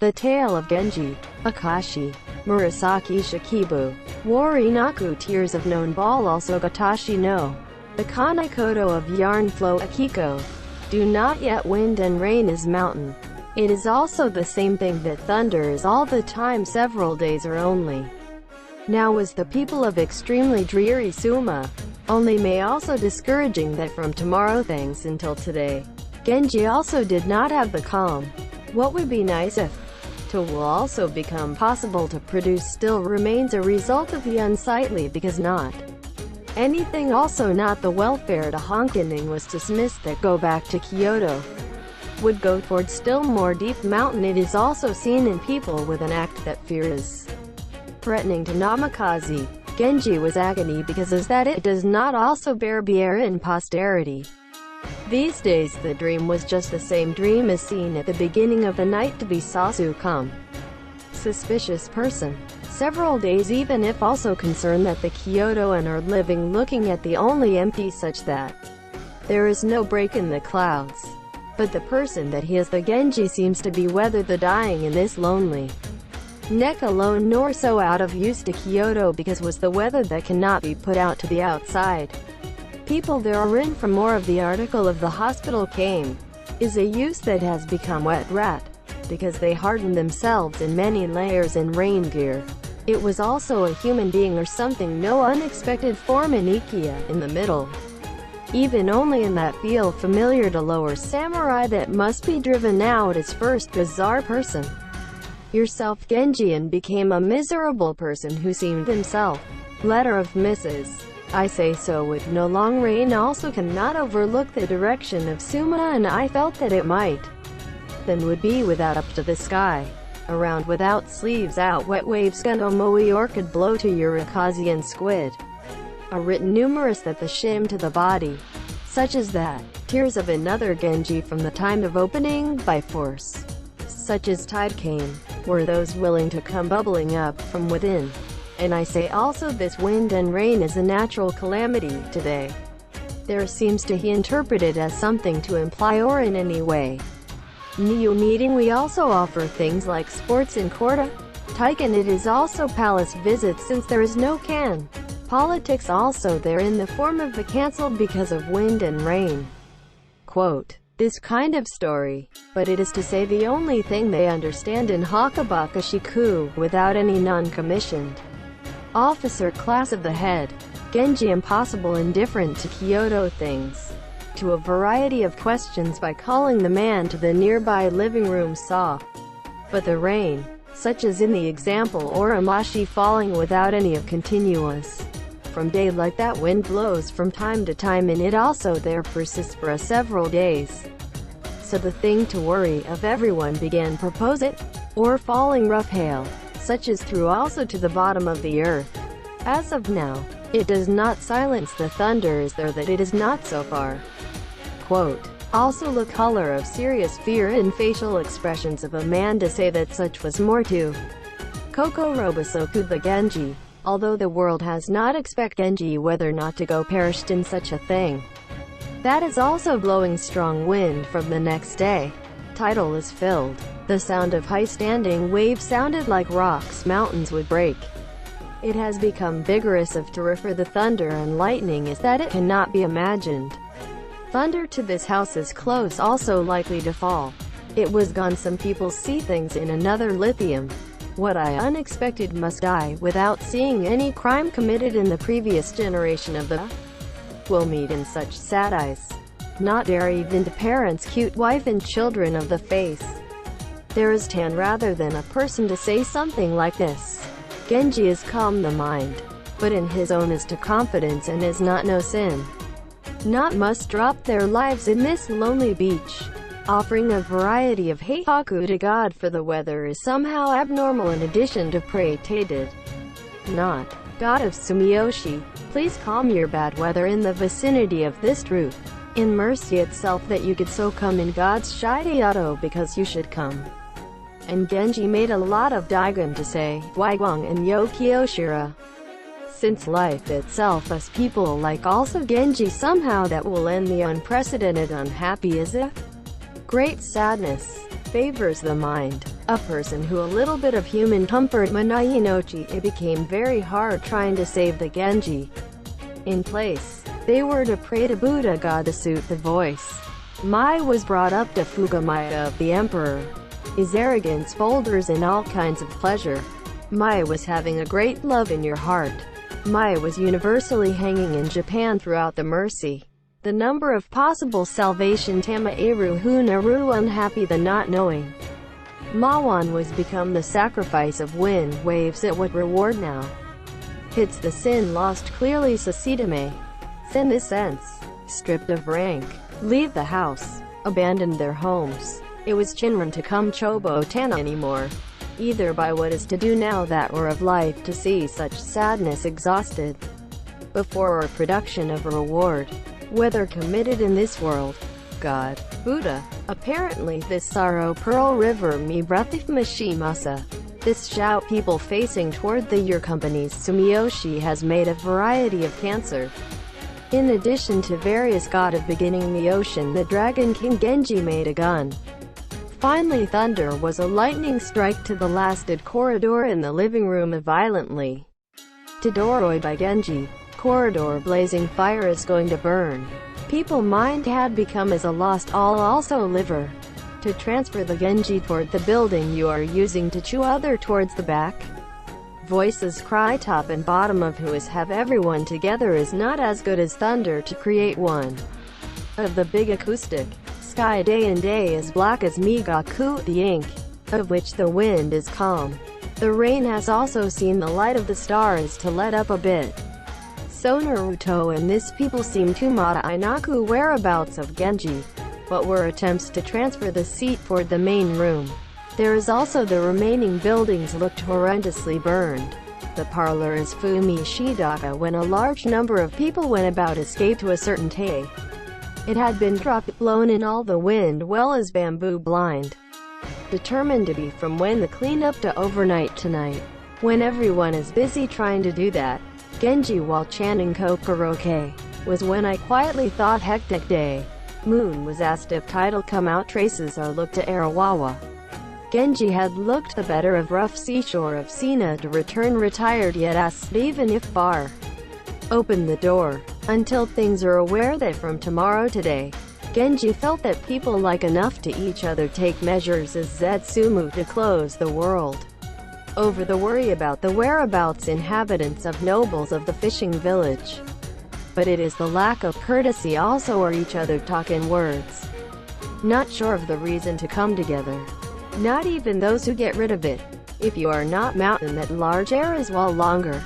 The Tale of Genji, Akashi, Murasaki Shikibu, Warinaku Tears of Known Ball also Gatashi no, the Kanekoto of Yarn Flow Akiko, Do Not Yet Wind and Rain is Mountain. It is also the same thing that thunder is all the time several days or only. Now was the people of extremely dreary Suma, only may also discouraging that from tomorrow thanks until today. Genji also did not have the calm. What would be nice if to will also become possible to produce still remains a result of the unsightly because not anything also not the welfare to Honkening was dismissed that go back to Kyoto would go towards still more deep mountain. It is also seen in people with an act that fear is threatening to namikaze. Genji was agony because is that it does not also bear in posterity. These days the dream was just the same dream as seen at the beginning of the night to be Sasu come. Suspicious person. Several days even if also concerned that the Kyoto and are living looking at the only empty such that there is no break in the clouds. But the person that he is the Genji seems to be whether the dying in this lonely neck alone nor so out of use to Kyoto because was the weather that cannot be put out to the outside. People there are in from more of the article of the hospital came, is a use that has become wet rat, because they harden themselves in many layers in rain gear. It was also a human being or something no unexpected form in Ikia, in the middle. Even only in that feel familiar to lower samurai that must be driven out as first bizarre person. Yourself Genji and became a miserable person who seemed himself. Letter of Mrs. I say so with no long rain also cannot overlook the direction of Suma and I felt that it might then would be without up to the sky. Around without sleeves out wet waves Gundomoi or could blow to Urikazi and squid. A written numerous that the shim to the body. Such as that. Tears of another Genji from the time of opening by force. Such as tide came. Were those willing to come bubbling up from within. And I say also this wind and rain is a natural calamity today. There seems to he interpreted as something to imply or in any way. New meeting we also offer things like sports in Korta. Taiken it is also palace visits since there is no can. Politics also there in the form of the cancelled because of wind and rain. Quote, this kind of story, but it is to say the only thing they understand in Hakabaka Shiku, without any non-commissioned officer class of the head. Genji impossible indifferent to Kyoto things. To a variety of questions by calling the man to the nearby living room saw. But the rain, such as in the example or amashi falling without any of continuous. From daylight that wind blows from time to time and it also there persists for several days. So the thing to worry of everyone began propose it, or falling rough hail, such as through also to the bottom of the earth. As of now, it does not silence the thunder is there that it is not so far. Quote, also the color of serious fear in facial expressions of a man to say that such was more to Koko Robosoku the Genji, although the world has not expect Genji whether not to go perished in such a thing. That is also blowing strong wind from the next day. Title is filled. The sound of high standing waves sounded like rocks mountains would break. It has become vigorous of to refer the thunder and lightning is that it cannot be imagined. Thunder to this house is close also likely to fall. It was gone some people see things in another lithium. What I unexpected must die without seeing any crime committed in the previous generation of the will meet in such sad eyes. Not dare even to parents cute wife and children of the face. There is tan rather than a person to say something like this. Genji is calm the mind, but in his own is to confidence and is not no sin. Not must drop their lives in this lonely beach. Offering a variety of heihaku to God for the weather is somehow abnormal in addition to pray did. Not, God of Sumiyoshi, please calm your bad weather in the vicinity of this truth. In mercy itself that you could so come in God's Shidayato because you should come. And Genji made a lot of Daigon to say, Waiguang and Yo Kyoshira. Since life itself us people like also Genji somehow that will end the unprecedented unhappy as if great sadness favors the mind. A person who a little bit of human comfort Manayinochi, it became very hard trying to save the Genji. In place, they were to pray to Buddha God to suit the voice. Mai was brought up to Fugamaya of the Emperor. His arrogance folders in all kinds of pleasure. Mai was having a great love in your heart. Mai was universally hanging in Japan throughout the mercy. The number of possible salvation Tamaeru Hunaru unhappy the not knowing. Mawan was become the sacrifice of wind waves at what reward now? Hits the sin lost clearly Sasidame. In this sense, stripped of rank, leave the house, abandoned their homes. It was Chinran to come Chobo Tana anymore. Either by what is to do now that or of life to see such sadness exhausted. Before or production of a reward, whether committed in this world. God, Buddha, apparently this sorrow Pearl River mi breathif mashimasa. This shout people facing toward the your company's Sumiyoshi has made a variety of cancer. In addition to various god of beginning the ocean, the Dragon King Genji made a gun. Finally thunder was a lightning strike to the lasted corridor in the living room violently. Todoroi by Genji. Corridor blazing fire is going to burn. People mind had become as a lost all also liver. To transfer the Genji toward the building you are using to chew other towards the back. Voices cry top and bottom of who is have everyone together is not as good as thunder to create one. Of the big acoustic. Sky day and day is black as Migaku, the ink, of which the wind is calm. The rain has also seen the light of the stars to let up a bit. So Naruto and this people seem to Mata Inaku whereabouts of Genji, but were attempts to transfer the seat toward the main room. There is also the remaining buildings looked horrendously burned. The parlor is Fumi Shidaka when a large number of people went about escape to a certain day. It had been dropped, blown in all the wind well as bamboo blind. Determined to be from when the cleanup to overnight tonight. When everyone is busy trying to do that, Genji while chanting Kokoroke, was when I quietly thought hectic day. Moon was asked if title come out traces are looked to Arawawa. Genji had looked the better of rough seashore of Sina to return retired yet asked even if far. Open the door, until things are aware that from tomorrow today, Genji felt that people like enough to each other take measures as Zetsumu to close the world. Over the worry about the whereabouts inhabitants of nobles of the fishing village. But it is the lack of courtesy also or each other talk in words. Not sure of the reason to come together. Not even those who get rid of it. If you are not mountain that large air is while longer.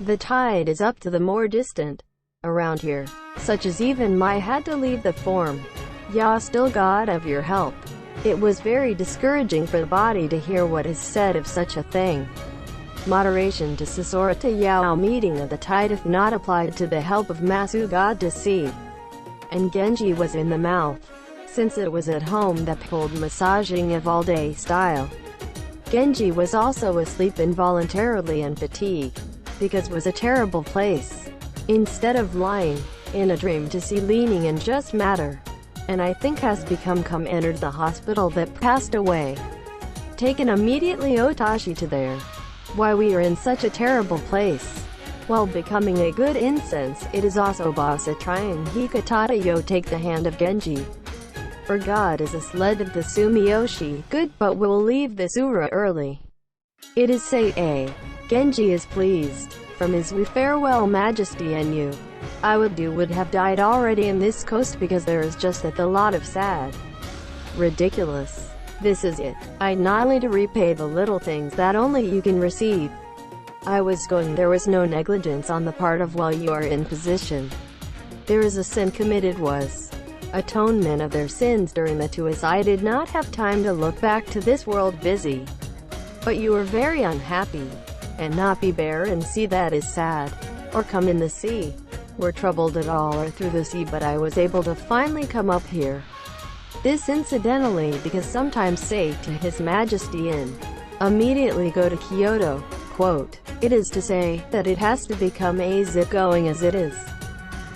The tide is up to the more distant. Around here, such as even my had to leave the form. Ya still God of your help. It was very discouraging for the body to hear what is said of such a thing. Moderation to Sasorata Yao meeting of the tide if not applied to the help of Masu God to see. And Genji was in the mouth. Since it was at home that pulled massaging of all day style. Genji was also asleep involuntarily and fatigued. Because was a terrible place. Instead of lying in a dream to see leaning and just matter. And I think has become come entered the hospital that passed away. Taken immediately Otashi to there. Why we are in such a terrible place. While becoming a good incense, it is also basa trying Hikatata yo take the hand of Genji. For God is a sled of the Sumiyoshi, good but will leave this ura early. It is say a. Genji is pleased. From his we farewell majesty and you. I would have died already in this coast because there is just a lot of sad. Ridiculous. This is it. I not only to repay the little things that only you can receive. I was going there was no negligence on the part of while you are in position. There is a sin committed was. Atonement of their sins during the 2 as I did not have time to look back to this world busy. But you were very unhappy. And not be bare and see that is sad. Or come in the sea. Were troubled at all or through the sea but I was able to finally come up here. This incidentally because sometimes say to His Majesty in. Immediately go to Kyoto. Quote, it is to say that it has to become a zip going as it is.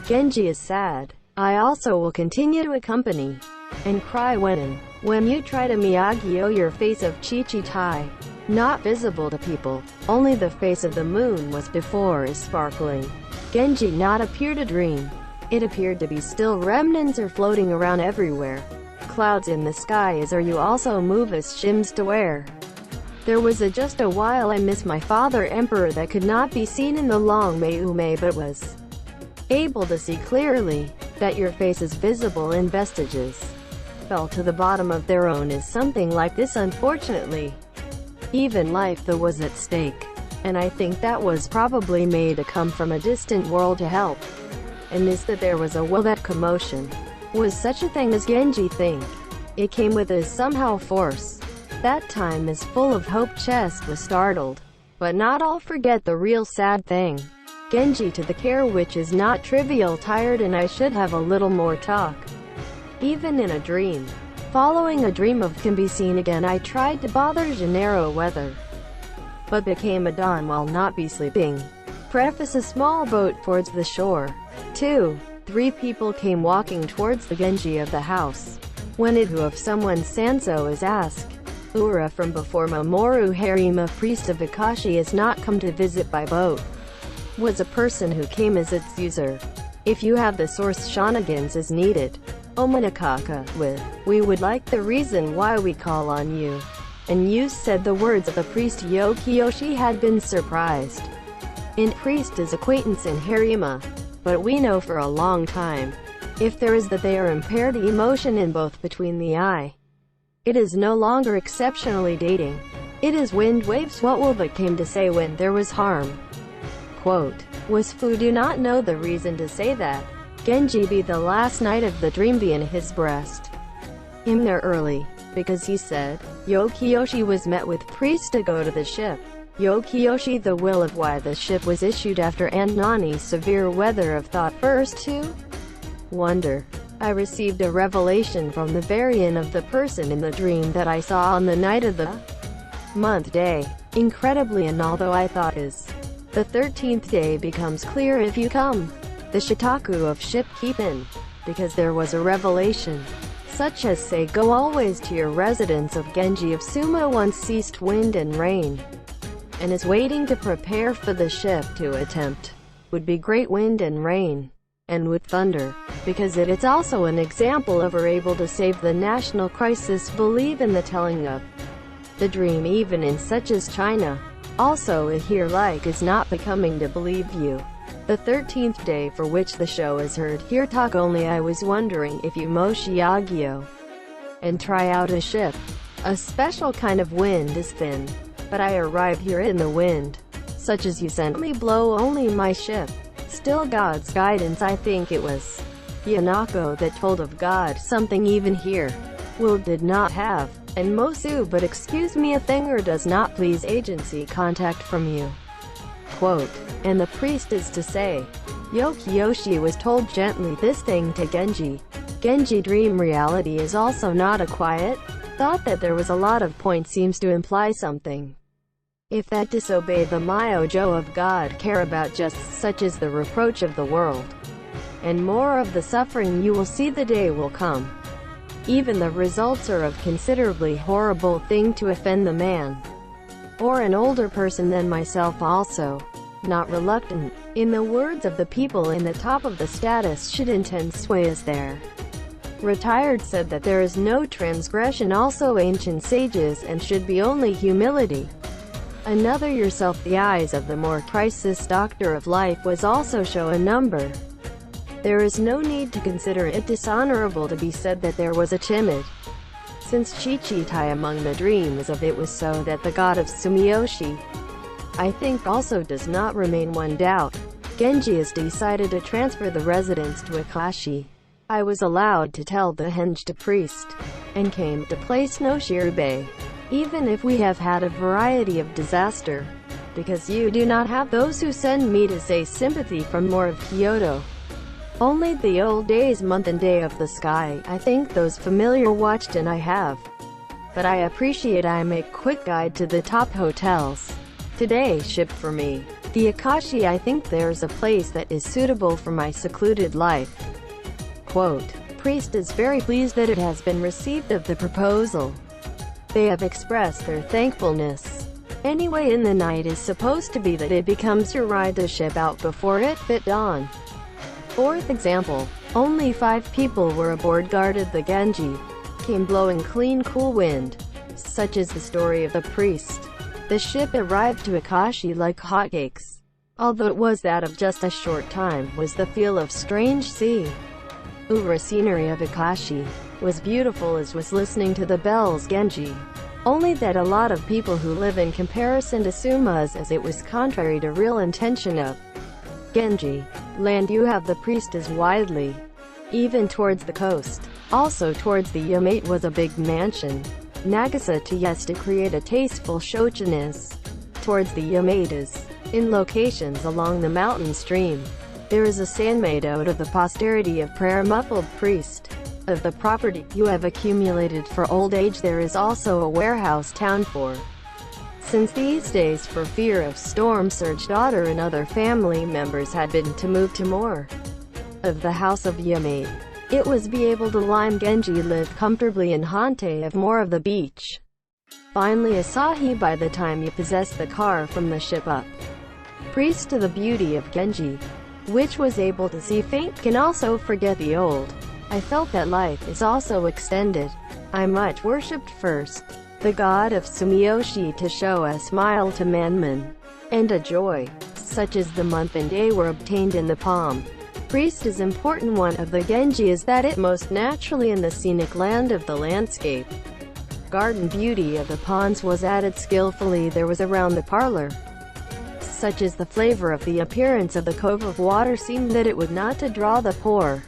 Genji is sad. I also will continue to accompany. and cry when you try to Miyagi-O your face of Chichitai. Not visible to people, only the face of the moon was before is sparkling. Genji not appeared a dream. It appeared to be still remnants are floating around everywhere. Clouds in the sky as are you also move as shims to wear. There was just a while I miss my father emperor that could not be seen in the long Mei but was able to see clearly, that your face is visible in vestiges. Fell to the bottom of their own is something like this unfortunately. Even life that was at stake. And I think that was probably made to come from a distant world to help. And is that there was a will that commotion. Was such a thing as Genji think. It came with a somehow force. That time is full of hope chest was startled. But not all forget the real sad thing. Genji to the care which is not trivial tired and I should have a little more talk. Even in a dream. Following a dream of can be seen again I tried to bother Janeiro weather. But became a dawn while not be sleeping. Preface a small boat towards the shore. 2. 3 people came walking towards the Genji of the house. When it who of someone Sanso is asked. Ura from before Mamoru Harima priest of Akashi is not come to visit by boat. Was a person who came as its user. If you have the source shenanigans is needed. Omanakaka, with, we would like the reason why we call on you. And you said the words of the priest Yokiyoshi had been surprised. In priest is acquaintance in Harima. But we know for a long time. If there is that they are impaired emotion in both between the eye. It is no longer exceptionally dating. It is wind waves what will but came to say when there was harm. Quote, was Fu do not know the reason to say that. Genji be the last night of the dream be in his breast. Him there early, because he said, Yokiyoshi was met with priest to go to the ship. Yokiyoshi the will of why the ship was issued after Annani's severe weather of thought first to wonder. I received a revelation from the variant of the person in the dream that I saw on the night of the month day. Incredibly and although I thought is the 13th day becomes clear if you come. The Shitaku of ship keep in, because there was a revelation, such as say go always to your residence of Genji of Sumo once ceased wind and rain, and is waiting to prepare for the ship to attempt, would be great wind and rain, and with thunder, because it's also an example of are able to save the national crisis believe in the telling of the dream even in such as China. Also it here like is not becoming to believe you. The 13th day for which the show is heard here talk only I was wondering if you Moshiagio and try out a ship. A special kind of wind is thin, but I arrive here in the wind, such as you sent me blow only my ship. Still God's guidance I think it was Yanako that told of God something even here. Will did not have, and Mosu but excuse me a thing or does not please agency contact from you. Quote, and the priest is to say, Yokiyoshi was told gently this thing to Genji. Genji dream reality is also not a quiet thought that there was a lot of point seems to imply something. If that disobey the Myojo of God care about just such as the reproach of the world, and more of the suffering you will see the day will come. Even the results are of considerably horrible thing to offend the man, or an older person than myself also, not reluctant, in the words of the people in the top of the status should intend sway as there. Retired said that there is no transgression also ancient sages and should be only humility. Another yourself the eyes of the more crisis doctor of life was also show a number. There is no need to consider it dishonorable to be said that there was a timid. Since Chichitai among the dreams of it was so that the god of Sumiyoshi, I think also does not remain one doubt. Genji has decided to transfer the residence to Akashi. I was allowed to tell the henged priest, and came to place no shirube. Even if we have had a variety of disaster, because you do not have those who send me to say sympathy from more of Kyoto. Only the old days month and day of the sky, I think those familiar watched and I have. But I appreciate I make quick guide to the top hotels. Today ship for me. The Akashi I think there's a place that is suitable for my secluded life. Quote, priest is very pleased that it has been received of the proposal. They have expressed their thankfulness. Anyway, in the night is supposed to be that it becomes your ride to ship out before it bit dawn. Fourth example. Only 5 people were aboard guarded the Genji. Came blowing clean cool wind. Such is the story of the priest. The ship arrived to Akashi like hotcakes. Although it was that of just a short time, was the feel of strange sea. Ura scenery of Akashi was beautiful as was listening to the bells Genji. Only that a lot of people who live in comparison to Suma's as it was contrary to real intention of Genji. Land you have the priest is widely. Even towards the coast. Also towards the Yamate was a big mansion. Nagasa to yes to create a tasteful shochinas. Towards the Yamadas. In locations along the mountain stream. There is a sand made out of the posterity of prayer muffled priest. Of the property you have accumulated for old age there is also a warehouse town for. Since these days for fear of storm surge daughter and other family members had been to move to more of the house of Yamate. It was be able to line Genji live comfortably in Hante of more of the beach. Finally Asahi by the time you possess the car from the ship up. Priest to the beauty of Genji, which was able to see faint can also forget the old. I felt that life is also extended. I much worshipped first the god of Sumiyoshi to show a smile to manman, and a joy, such as the month and day were obtained in the palm. Priest is important one of the Genji is that it most naturally in the scenic land of the landscape. Garden beauty of the ponds was added skillfully there was around the parlor. Such is the flavor of the appearance of the cove of water seemed that it would not to draw the poor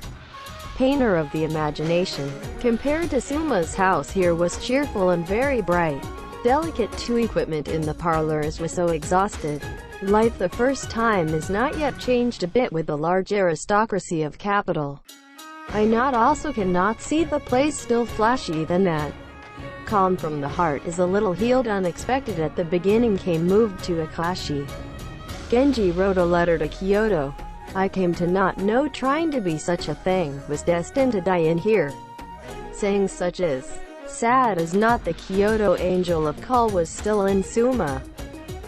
painter of the imagination. Compared to Suma's house here was cheerful and very bright. Delicate too equipment in the parlors was so exhausted. Life the first time is not yet changed a bit with the large aristocracy of capital. I not also cannot see the place still flashy than that. Calm from the heart is a little healed unexpected at the beginning came moved to Akashi. Genji wrote a letter to Kyoto. I came to not know trying to be such a thing was destined to die in here. Saying such is sad as not the Kyoto angel of call was still in Suma.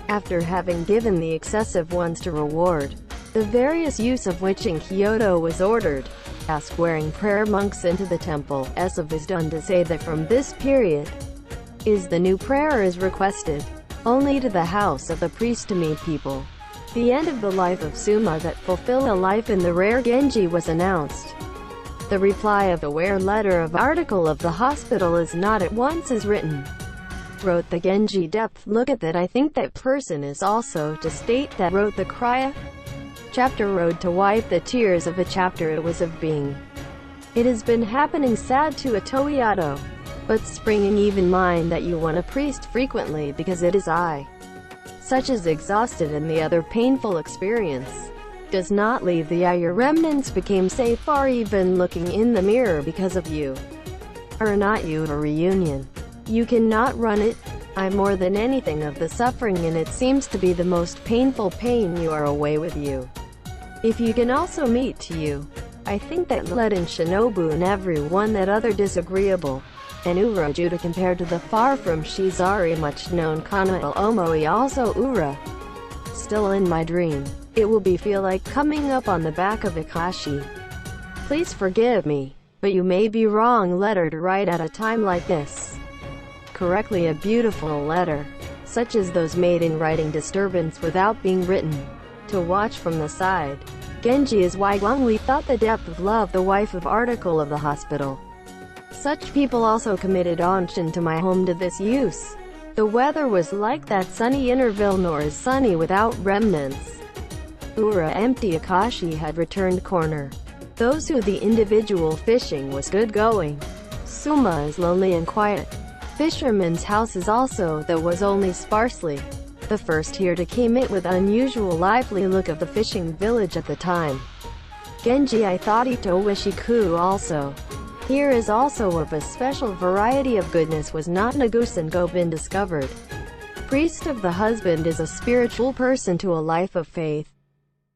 After having given the excessive ones to reward, the various use of which in Kyoto was ordered, ask wearing prayer monks into the temple, as of is done to say that from this period, is the new prayer is requested, only to the house of the priest to meet people. The end of the life of Suma that fulfill a life in the rare Genji was announced. The reply of the where letter of article of the hospital is not at once as written. Wrote the Genji depth look at that I think that person is also to state that wrote the Kriya chapter road to wipe the tears of a chapter it was of being. It has been happening sad to a Toyato, but springing even mind that you want a priest frequently because it is I. Such as exhausted and the other painful experience. Does not leave the eye your remnants became safe far even looking in the mirror because of you. Or not you a reunion. You cannot run it. I more than anything of the suffering and it seems to be the most painful pain you are away with you. If you can also meet to you. I think that let in Shinobu and everyone that other disagreeable. And Ura Judah compared to the far from Shizari much known Kanael Omoi also Ura. Still in my dream. It will be feel like coming up on the back of Akashi. Please forgive me. But you may be wrong letter to write at a time like this. Correctly a beautiful letter, such as those made in writing disturbance without being written, to watch from the side. Genji is why Guangli thought the depth of love the wife of article of the hospital. Such people also committed onshin to my home to this use. The weather was like that sunny interval nor is sunny without remnants. Ura empty Akashi had returned corner. Those who the individual fishing was good going. Suma is lonely and quiet. Fisherman's houses also that was only sparsely. The first here to came it with unusual lively look of the fishing village at the time. Genji I thought Ito Wishiku also. Here is also of a special variety of goodness was not Nagusan Go been discovered. Priest of the husband is a spiritual person to a life of faith.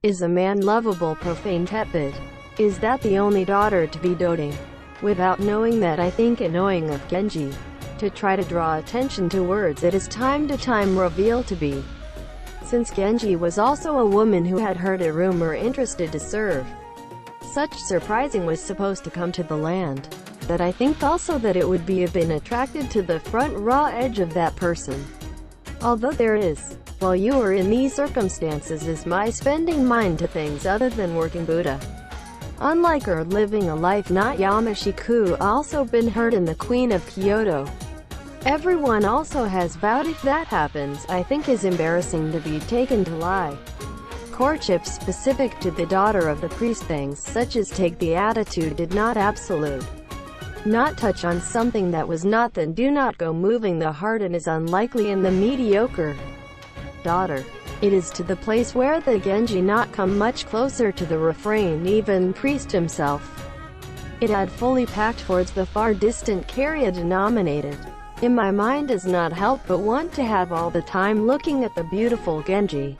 Is a man lovable profane tepid. Is that the only daughter to be doting? Without knowing that, I think annoying of Genji. To try to draw attention to words it is time to time revealed to be. Since Genji was also a woman who had heard a rumor interested to serve. Such surprising was supposed to come to the land, that I think also that it would be have been attracted to the front raw edge of that person. Although there is, while you are in these circumstances, is my spending mind to things other than working Buddha. Unlike her living a life not Yamashiku also been heard in the Queen of Kyoto. Everyone also has vowed if that happens, I think is embarrassing to be taken to lie. Courtship specific to the daughter of the priest, things such as take the attitude did not absolute. Not touch on something that was not, then do not go moving the heart and is unlikely in the mediocre daughter. It is to the place where the Genji not come much closer to the refrain, even priest himself. It had fully packed towards the far distant Karya denominated. In my mind does not help but want to have all the time looking at the beautiful Genji.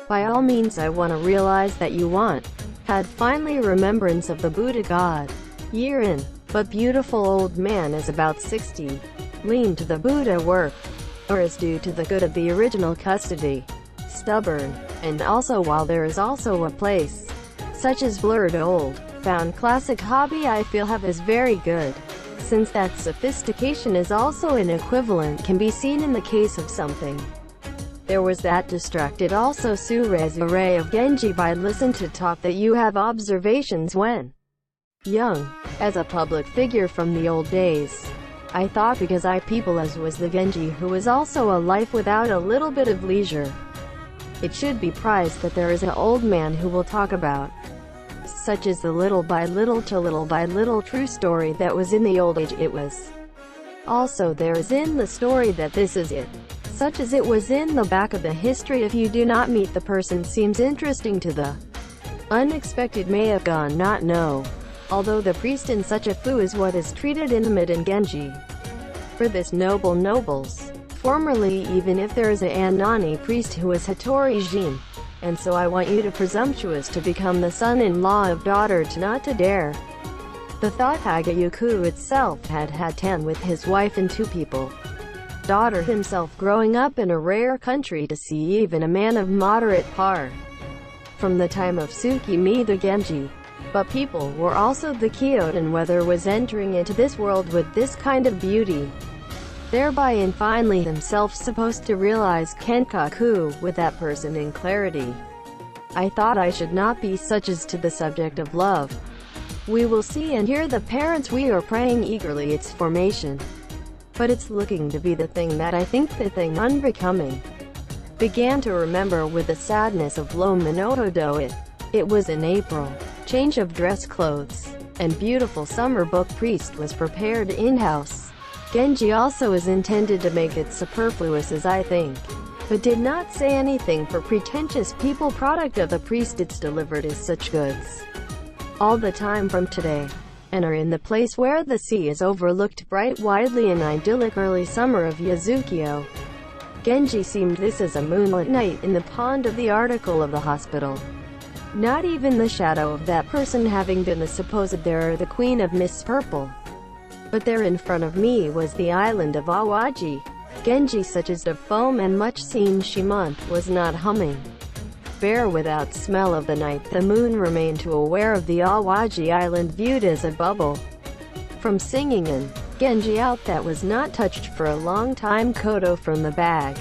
By all means I want to realize that you want. Had finally remembrance of the Buddha God. Year in. But beautiful old man is about 60. Lean to the Buddha work. Or is due to the good of the original custody. Stubborn. And also while there is also a place, such as blurred old, found classic hobby I feel have is very good. Since that sophistication is also an equivalent can be seen in the case of something. There was that distracted also Sure's array of Genji by listen to talk that you have observations when young, as a public figure from the old days. I thought because I people as was the Genji who was also a life without a little bit of leisure. It should be prized that there is an old man who will talk about, such as the little by little to little by little true story that was in the old age it was. Also there is in the story that this is it, such as it was in the back of the history. If you do not meet the person seems interesting to the unexpected may have gone not know. Although the priest in such a fu is what is treated intimate in Genji. For this nobles. Formerly even if there is a Anani priest who is Hattori Jin. And so I want you to presumptuous to become the son-in-law of daughter to not to dare. The thought Hagayuku itself had 10 with his wife and 2 people. Daughter himself growing up in a rare country to see even a man of moderate par. From the time of Tsukimi the Genji. But people were also the Kyoto weather was entering into this world with this kind of beauty. Thereby and finally himself supposed to realize Kenkaku with that person in clarity. I thought I should not be such as to the subject of love. We will see and hear the parents we are praying eagerly its formation. But it's looking to be the thing that I think the thing unbecoming. Began to remember with the sadness of Lo Minotodo it was in April. Change of dress clothes. And beautiful summer book priest was prepared in-house. Genji also is intended to make it superfluous as I think. But did not say anything for pretentious people product of the priest it's delivered is such goods. All the time from today. And are in the place where the sea is overlooked bright widely in idyllic early summer of Yuzukyo. Genji seemed this as a moonlit night in the pond of the article of the hospital. Not even the shadow of that person having been the supposed there the queen of Miss Purple. But there in front of me was the island of Awaji. Genji such as of foam and much seen Shimont was not humming. Bare without smell of the night the moon remained to aware of the Awaji island viewed as a bubble. From singing in Genji out that was not touched for a long time. Koto from the bag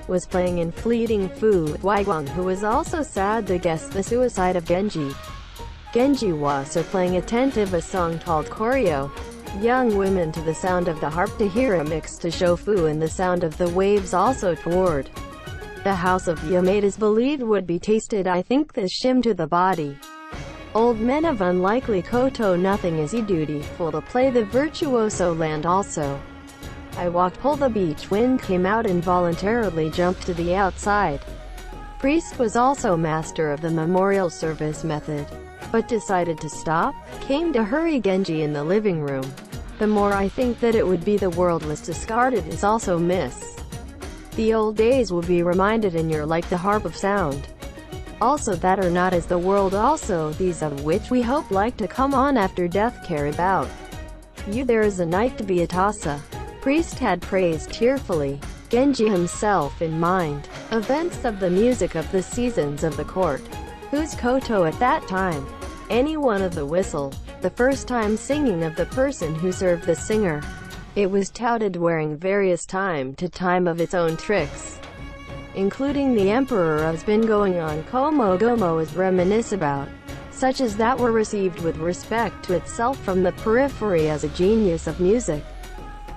was playing in fleeting fu with Waiguang who was also sad to guess the suicide of Genji. Genji was playing attentive a song called Choreo. Young women to the sound of the harp to hear a mix to show fu and the sound of the waves also toward the house of Yamadas believed would be tasted. I think this shim to the body. Old men of unlikely Koto nothing is dutiful to play the virtuoso land also. I walked pull the beach wind came out involuntarily jumped to the outside. Priest was also master of the memorial service method, but decided to stop. Came to hurry Genji in the living room. The more I think that it would be the world was discarded is also miss. The old days will be reminded in your like the harp of sound. Also that are not as the world, also these of which we hope like to come on after death care about you. There is a night to be a Tasa. Priest had praised tearfully, Genji himself in mind, events of the music of the seasons of the court, whose koto at that time, any one of the whistle, the first time singing of the person who served the singer. It was touted wearing various time to time of its own tricks, including the emperor has been going on Komo Gomo is reminisce about, such as that were received with respect to itself from the periphery as a genius of music.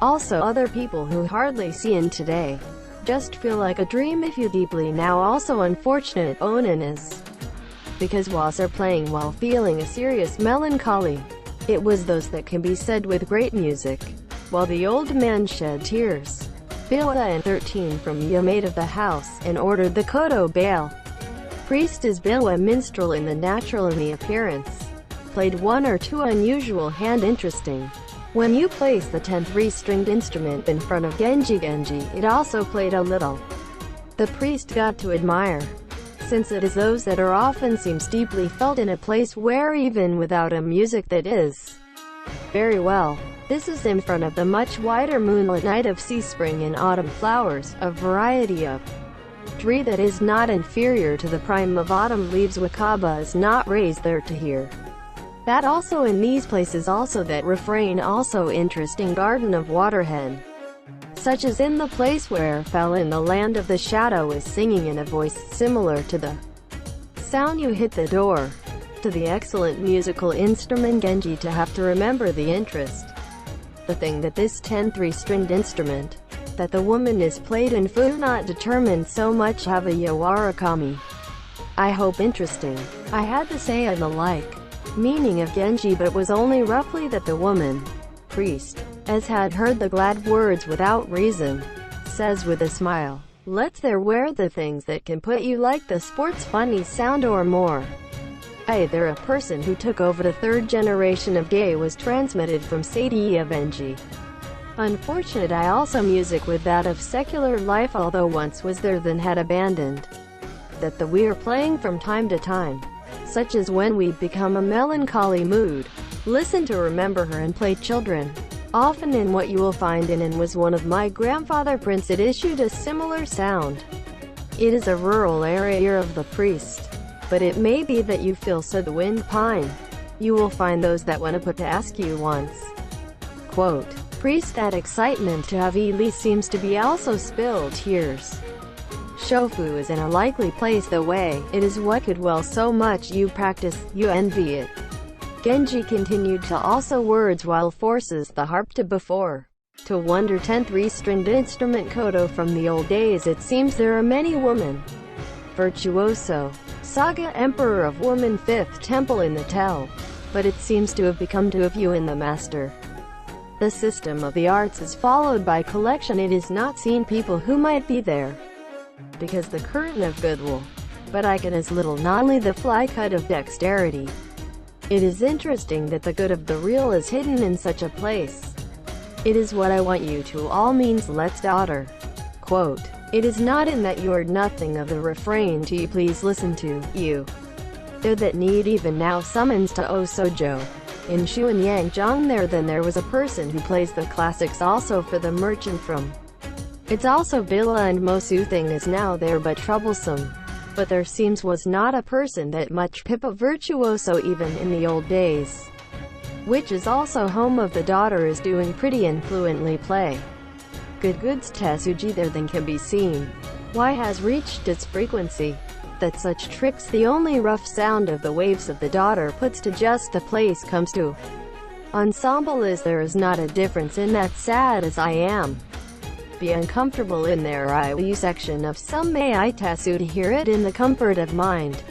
Also other people who hardly see in today, just feel like a dream if you deeply now also unfortunate onen is, because was are playing while feeling a serious melancholy. It was those that can be said with great music, while the old man shed tears. Bila and 13 from Yamate of the house, and ordered the koto bail. Priest is Bila minstrel in the natural in the appearance. Played one or two unusual hand interesting. When you place the 10th 3-stringed instrument in front of Genji, it also played a little. The priest got to admire, since it is those that are often seems deeply felt in a place where even without a music that is very well. This is in front of the much wider moonlit night of sea, spring and autumn flowers, a variety of tree that is not inferior to the prime of autumn leaves. Wakaba is not raised there to hear. That also in these places also that refrain also interesting garden of waterhen, such as in the place where fell in the land of the shadow is singing in a voice similar to the sound you hit the door, to the excellent musical instrument Genji to have to remember the interest. The thing that this 10 3-stringed instrument, that the woman is played in fu not determined so much have a yawarakami. I hope interesting. I had to say and the like, meaning of Genji, but it was only roughly that the woman, priest, as had heard the glad words without reason, says with a smile, let's there wear the things that can put you like the sports funny sound or more. There a person who took over the third generation of gay was transmitted from Sadie of Genji. Unfortunate I also music with that of secular life, although once was there then had abandoned, that the we are playing from time to time, such as when we become a melancholy mood, listen to remember her and play children. Often in what you will find in and was one of my grandfather Prince it issued a similar sound. It is a rural area of the priest, but it may be that you feel so the wind pine. You will find those that want to put to ask you once. Quote, priest that excitement to have Eli seems to be also spilled tears. Shofu is in a likely place the way, it is what could well so much you practice, you envy it. Genji continued to also words while forces the harp to before. To wonder 10 3-stringed instrument koto from the old days it seems there are many women. Virtuoso. Saga Emperor of Woman 5th Temple in the Tell. But it seems to have become to a few in the master. The system of the arts is followed by collection. It is not seen people who might be there, because the curtain of goodwill, but I can as little not only the fly cut of dexterity. It is interesting that the good of the real is hidden in such a place. It is what I want you to all means let's daughter. Quote, it is not in that you are nothing of the refrain to you please listen to, you. There that need even now summons to Osojo. In Shuanyang Zhang there was a person who plays the classics also for the merchant from. It's also Bila and Mosu thing is now there but troublesome. But there seems was not a person that much Pippa virtuoso even in the old days. Which is also home of the daughter is doing pretty and fluently play. Goods Tetsuji there then can be seen. Why has reached its frequency. That such tricks the only rough sound of the waves of the daughter puts to just the place comes to. Ensemble is there is not a difference in that sad as I am. Be uncomfortable in their IU section of some may I tasu to hear it in the comfort of mind.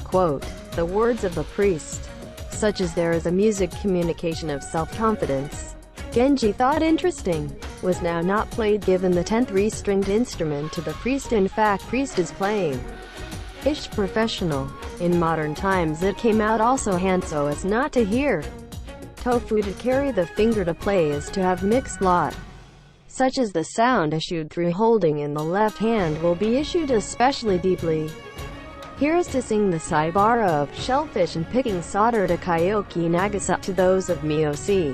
Quote, the words of the priest, such as there is a music communication of self-confidence. Genji thought interesting, was now not played given the 10 3-stringed instrument to the priest. In fact priest is playing ish professional. In modern times it came out also hand so as not to hear. Tofu to carry the finger to play is to have mixed lot. Such as the sound issued through holding in the left hand will be issued especially deeply. Here's to sing the Saibara of shellfish and picking solder to Kyoki Nagasa to those of Miyoshi.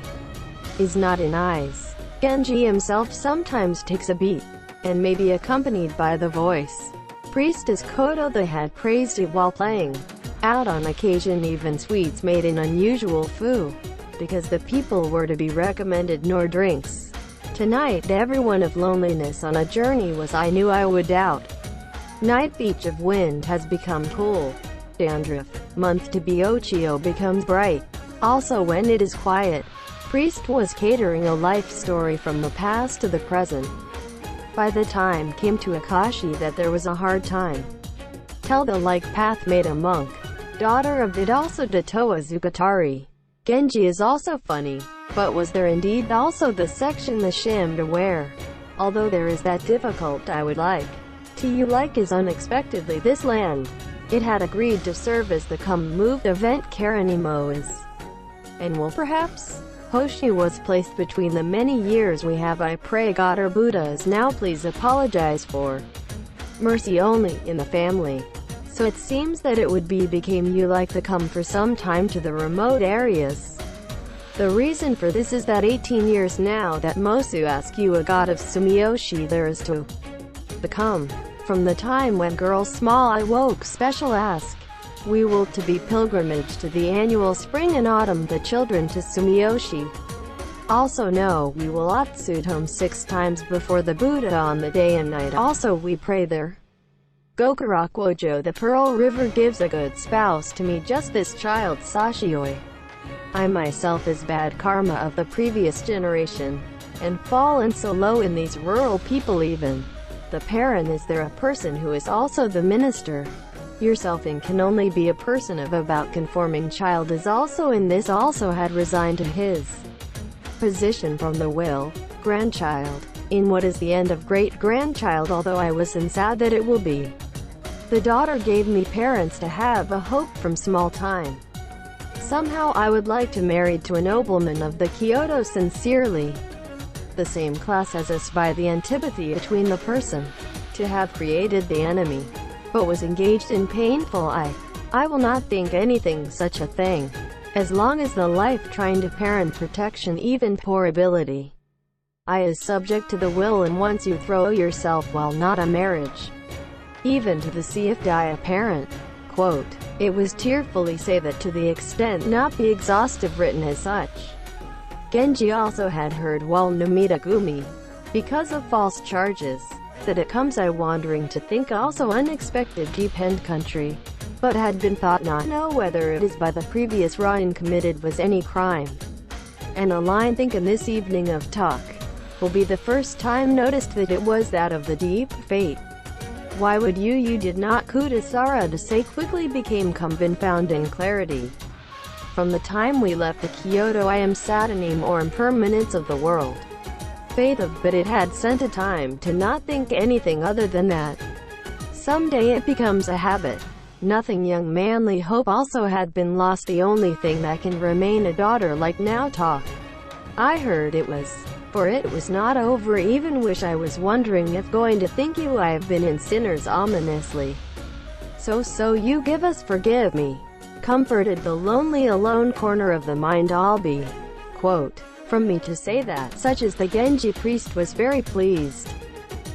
Is not in eyes. Genji himself sometimes takes a beat, and may be accompanied by the voice. Priestess Koto the had praised it while playing. Out on occasion even sweets made in unusual fu, because the people were to be recommended nor drinks. Tonight everyone of loneliness on a journey was I knew I would doubt. Night beach of wind has become cool. Dandruff. Month to Biochio becomes bright. Also when it is quiet. Priest was catering a life story from the past to the present. By the time came to Akashi that there was a hard time. Tell the like path made a monk. Daughter of it also Datoa Zugatari. Genji is also funny. But was there indeed also the section the shim to wear? Although there is that difficult I would like. To you like is unexpectedly this land. It had agreed to serve as the moved event Karanimo is. And will perhaps? Hoshi was placed between the many years we have I pray God or Buddha is now please apologize for. Mercy only in the family. So it seems that it would be became you like to come for some time to the remote areas. The reason for this is that 18 years now that Mosu ask you a god of Sumiyoshi there is to become. From the time when girls small I woke special ask. We will to be pilgrimage to the annual spring and autumn the children to Sumiyoshi. Also know we will Otsud home 6 times before the Buddha on the day and night also we pray there. Gokurakwojo the Pearl River gives a good spouse to me just this child Sashioi. I myself is bad karma of the previous generation, and fallen so low in these rural people even. The parent is there a person who is also the minister. Yourself in can only be a person of about conforming child is also in this also had resigned to his position from the will, grandchild, in what is the end of great-grandchild although I was sad that it will be. The daughter gave me parents to have a hope from small time. Somehow I would like to marry to a nobleman of the Kyoto sincerely. The same class as us by the antipathy between the person. To have created the enemy. But was engaged in painful I will not think anything such a thing. As long as the life trying to parent protection even poor ability. I is subject to the will and once you throw yourself while not a marriage. Even to the sea if die a parent. Quote, it was tearfully say that to the extent not be exhaustive written as such. Genji also had heard while Numita Gumi, because of false charges, that it comes I wandering to think also unexpected deep end country, but had been thought not know whether it is by the previous Ryan committed was any crime. And a line think in this evening of talk, will be the first time noticed that it was that of the deep fate. Why would you did not Kudasara to say quickly became come been found in clarity. From the time we left the Kyoto I am saddening or impermanence of the world. Faith of but it had sent a time to not think anything other than that. Someday it becomes a habit. Nothing young manly hope also had been lost the only thing that can remain a daughter like now talk. I heard it was. For it was not over even wish I was wondering if going to think you I have been in sinners ominously. So you give us forgive me. Comforted the lonely alone corner of the mind I'll be. Quote, from me to say that such as the Genji priest was very pleased.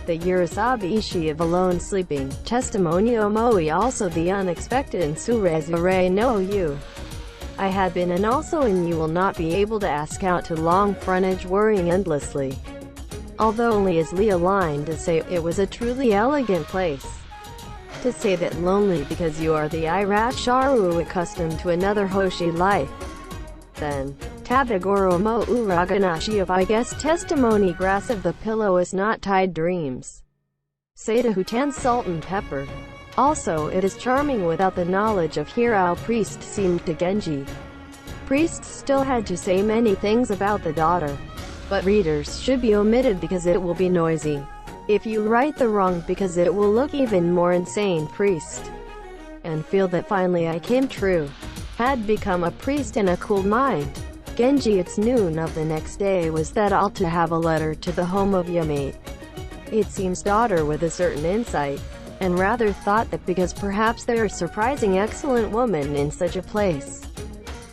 The Urasabi Ishi of alone sleeping, testimonio moi also the unexpected and surezure no you. I had been and also in you will not be able to ask out to long frontage worrying endlessly. Although only as Lee aligned to say it was a truly elegant place. To say that lonely because you are the Irasharu accustomed to another Hoshi life. Then, Tabagoro mo uraganashi of I guess testimony grass of the pillow is not tied dreams. Say to Hutan salt and pepper. Also, it is charming without the knowledge of Hirao priest seemed to Genji. Priest still had to say many things about the daughter. But readers should be omitted because it will be noisy. If you write the wrong because it will look even more insane priest. And feel that finally I came true. Had become a priest in a cool mind. Genji it's noon of the next day was that all to have a letter to the home of Yamate. It seems daughter with a certain insight. and rather thought that because perhaps they're a surprising excellent woman in such a place.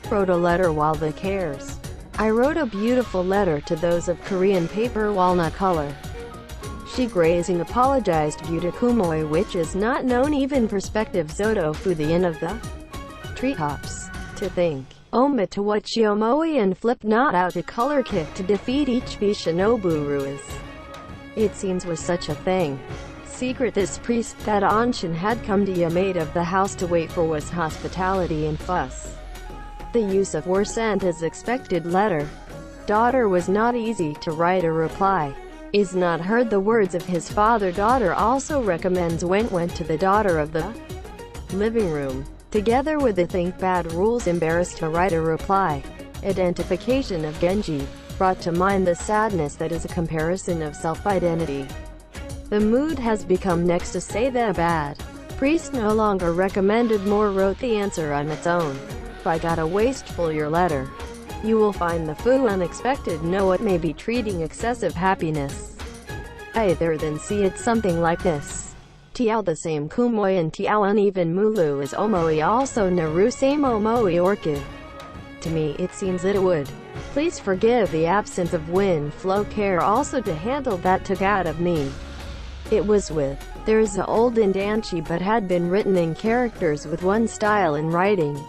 Wrote a letter while the cares. I wrote a beautiful letter to those of Korean paper walnut color. She grazing apologized Buta Kumoi, which is not known even perspective Zoto fu the inn of the treetops. To think. Oma to what Shiomoi and flip not out to color kick to defeat each Bishinoburu is. It seems was such a thing. Secret this priest that Anshin had come to Yamate of the house to wait for was hospitality and fuss. The use of were sent as expected letter. Daughter was not easy to write a reply. Is not heard the words of his father. Daughter also recommends went to the daughter of the living room. Together with the think bad rules embarrassed to write a reply. Identification of Genji. Brought to mind the sadness that is a comparison of self-identity. The mood has become next to say the bad. Priest no longer recommended more wrote the answer on its own. If I got a wasteful your letter. You will find the foo unexpected know it may be treating excessive happiness. Either than see it something like this. Tiao the same kumoi and tiao uneven mulu as omoi also naru same omoi orchid. To me it seems that it would. Please forgive the absence of wind flow care also to handle that took out of me. It was with. There's a old Indanchi but had been written in characters with one style in writing.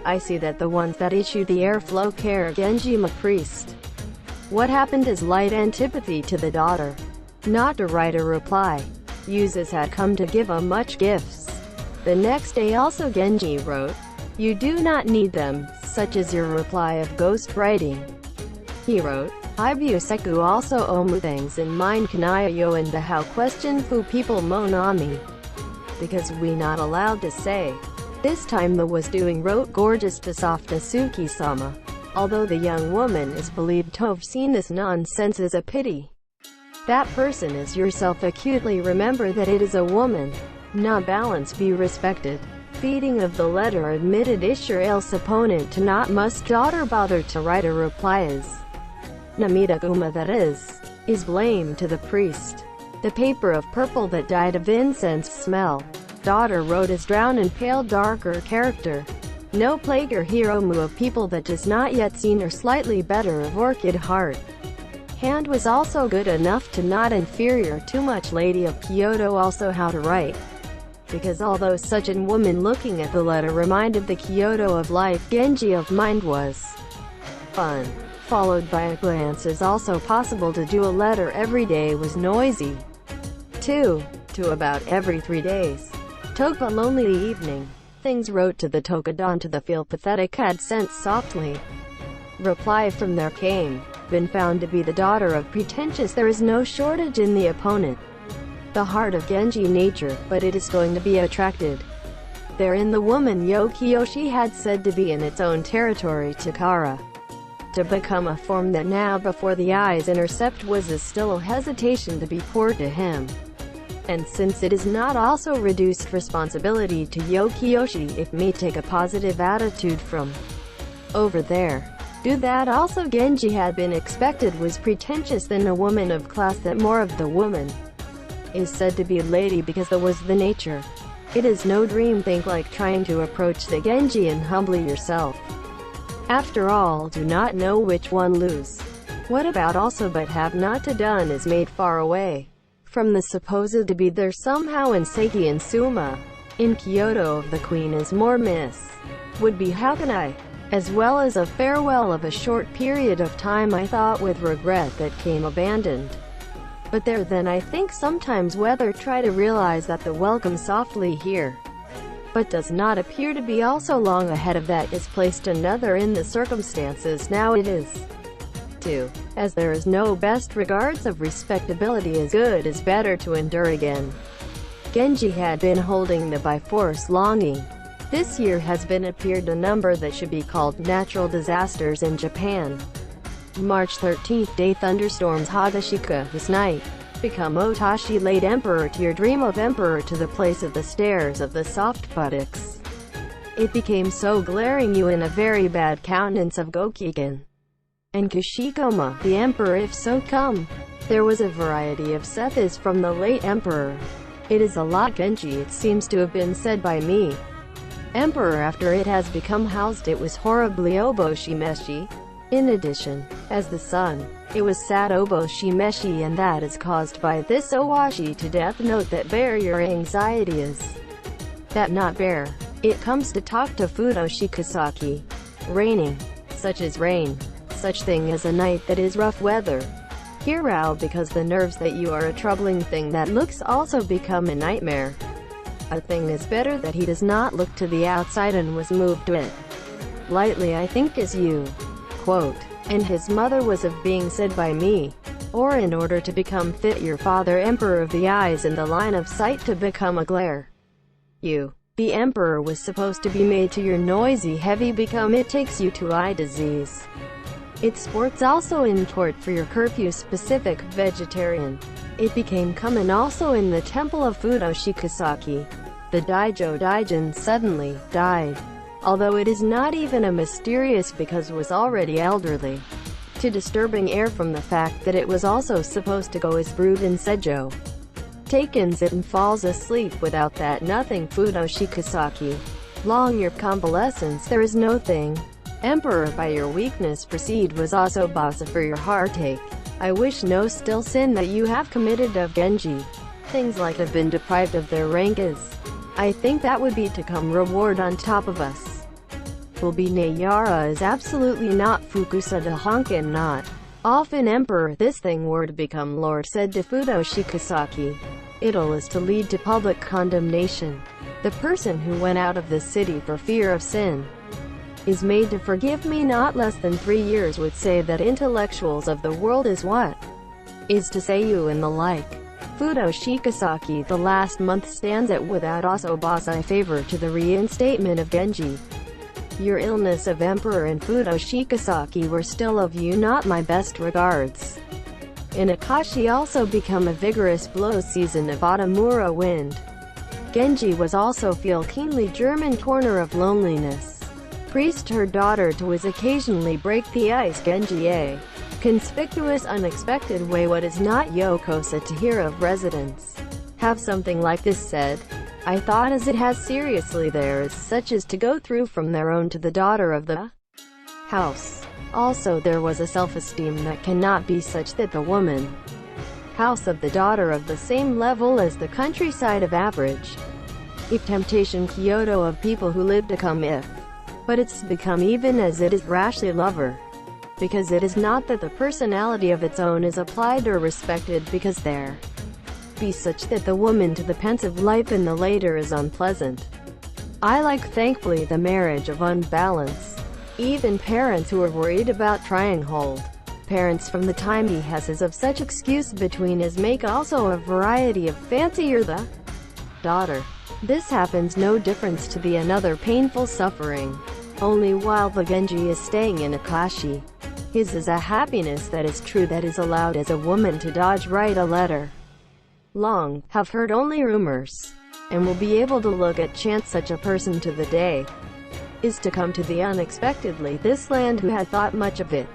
I see that the ones that issue the airflow care Genji priest. What happened is light antipathy to the daughter. Not to write a reply. Uses had come to give a much gifts. The next day also Genji wrote, you do not need them, such as your reply of ghost writing. He wrote, Ibuseku also omu things in mind kanayo and the how question fu people monami. Because we not allowed to say. This time the was doing wrote gorgeous to soft Suki-sama. Although the young woman is believed to have seen this nonsense is a pity. That person is yourself acutely remember that it is a woman. Na balance be respected. Feeding of the letter admitted Isher else opponent to not must daughter bother to write a reply is. Namita Guma that is blamed to the priest. The paper of purple that died of incense smell. Daughter wrote as drown in pale darker character. No plague or hero mu of people that does not yet seen or slightly better of orchid heart. Hand was also good enough to not inferior too much lady of Kyoto also how to write. Because although such an woman looking at the letter reminded the Kyoto of life Genji of mind was fun. Followed by a glance is also possible to do a letter every day was noisy. 2. To about every 3 days. Toka lonely evening. Things wrote to the Tokadon to the feel pathetic had sent softly. Reply from there came. Been found to be the daughter of pretentious there is no shortage in the opponent. The heart of Genji nature, but it is going to be attracted. Therein the woman Yokiyoshi had said to be in its own territory Takara. To become a form that now before the eyes intercept was still a hesitation to be poor to him. And since it is not also reduced responsibility to Yokiyoshi if may take a positive attitude from over there. Do that also Genji had been expected was pretentious than a woman of class that more of the woman is said to be a lady because that was the nature. It is no dream think like trying to approach the Genji and humbly yourself. After all do not know which one lose. What about also but have not to done is made far away. From the supposed to be there somehow in Seiki and Suma. In Kyoto of the Queen is more miss. Would be how can I? As well as a farewell of a short period of time I thought with regret that came abandoned. But there then I think sometimes whether try to realize that the welcome softly here. But does not appear to be also long ahead of that is placed another in the circumstances now it is. 2. As there is no best regards of respectability as good as better to endure again. Genji had been holding the by force longing. This year has been appeared a number that should be called natural disasters in Japan. March 13th day thunderstorms Hadashika this night. Become Otashi late emperor to your dream of emperor to the place of the stairs of the soft buttocks. It became so glaring you in a very bad countenance of Gokigen. And Kushikoma, the emperor if so come. There was a variety of Sethas from the late emperor. It is a lot Genji, it seems to have been said by me. Emperor after it has become housed it was horribly oboshimeshi. In addition, as the son, it was sad oboshimeshi and that is caused by this owashi to death. Note that bear your anxiety is that not bear. It comes to talk to fudoshikasaki. Raining. Such as rain. Such thing as a night that is rough weather. Hirao because the nerves that you are a troubling thing that looks also become a nightmare. A thing is better that he does not look to the outside and was moved to it. Lightly I think as you. Quote. And his mother was of being said by me. Or in order to become fit your father emperor of the eyes in the line of sight to become a glare. You. The emperor was supposed to be made to your noisy heavy become it takes you to eye disease. It sports also in court for your curfew specific vegetarian. It became common also in the temple of Fudoshikasaki. The Daijo Daijin suddenly died. Although it is not even a mysterious because was already elderly. To disturbing air from the fact that it was also supposed to go as brood in Sejo. Takens it and falls asleep without that nothing Fudoshikasaki. Long your convalescence there is no thing. Emperor by your weakness proceed was also basa for your heartache. I wish no still sin that you have committed of Genji. Things like have been deprived of their rank is. I think that would be to come reward on top of us. Will be Nayara is absolutely not Fukusa de Honkin not. Often Emperor this thing were to become Lord said to Fudoshikasaki. It'll is to lead to public condemnation. The person who went out of this city for fear of sin is made to forgive me not less than 3 years would say that intellectuals of the world is what? Is to say you and the like. Fudoshikasaki the last month stands at without also basa favor to the reinstatement of Genji. Your illness of Emperor and Fudoshikasaki were still of you not my best regards. In Akashi also become a vigorous blow season of Autumura wind. Genji was also feel keenly German corner of loneliness. Priest her daughter to was occasionally break the ice Genji a conspicuous unexpected way what is not Yokosa to hear of residents. Have something like this said. I thought as it has seriously there is such as to go through from their own to the daughter of the house. Also there was a self-esteem that cannot be such that the woman house of the daughter of the same level as the countryside of average. If temptation Kyoto of people who live to come if. But it's become even as it is rashly lover. Because it is not that the personality of its own is applied or respected because there be such that the woman to the pensive life in the later is unpleasant. I like thankfully the marriage of unbalance. Even parents who are worried about trying hold. Parents from the time he has is of such excuse between his make also a variety of fancier the daughter. This happens no difference to the another painful suffering. Only while the Genji is staying in Akashi. His is a happiness that is true that is allowed as a woman to dodge write a letter. Long, have heard only rumors. And will be able to look at chance such a person to the day. Is to come to the unexpectedly this land who had thought much of it.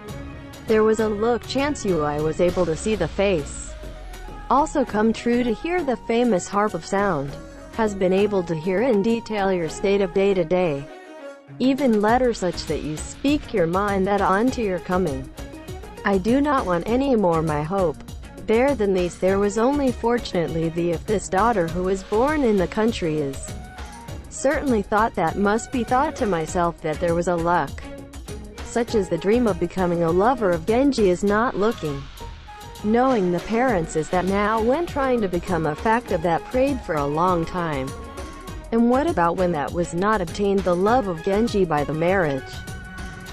There was a look chance you I was able to see the face. Also come true to hear the famous harp of sound. Has been able to hear in detail your state of day to day. Even letter such that you speak your mind that on to your coming. I do not want any more my hope. There than these there was only fortunately the if this daughter who was born in the country is. Certainly thought that must be thought to myself that there was a luck. Such as the dream of becoming a lover of Genji is not looking. Knowing the parents is that now when trying to become a fact of that prayed for a long time. And what about when that was not obtained the love of Genji by the marriage?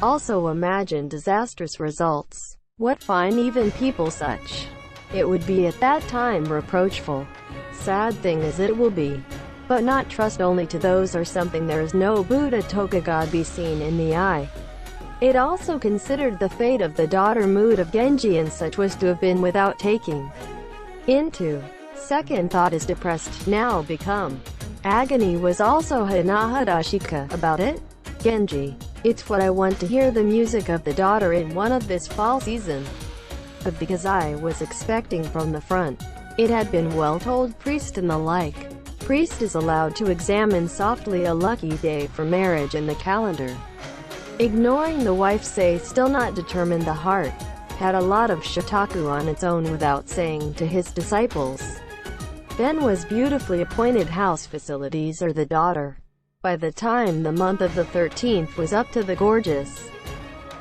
Also imagine disastrous results. What fine even people such. It would be at that time reproachful. Sad thing as it will be. But not trust only to those or something there is no Buddha Toka God be seen in the eye. It also considered the fate of the daughter mood of Genji and such was to have been without taking into second thought is depressed now become. Agony was also Hanahadashika about it. Genji. It's what I want to hear the music of the daughter in one of this fall season. But because I was expecting from the front. It had been well told priest and the like. Priest is allowed to examine softly a lucky day for marriage in the calendar. Ignoring the wife say still not determined the heart. Had a lot of shitaku on its own without saying to his disciples. Then was beautifully appointed house facilities or the daughter. By the time the month of the 13th was up to the gorgeous.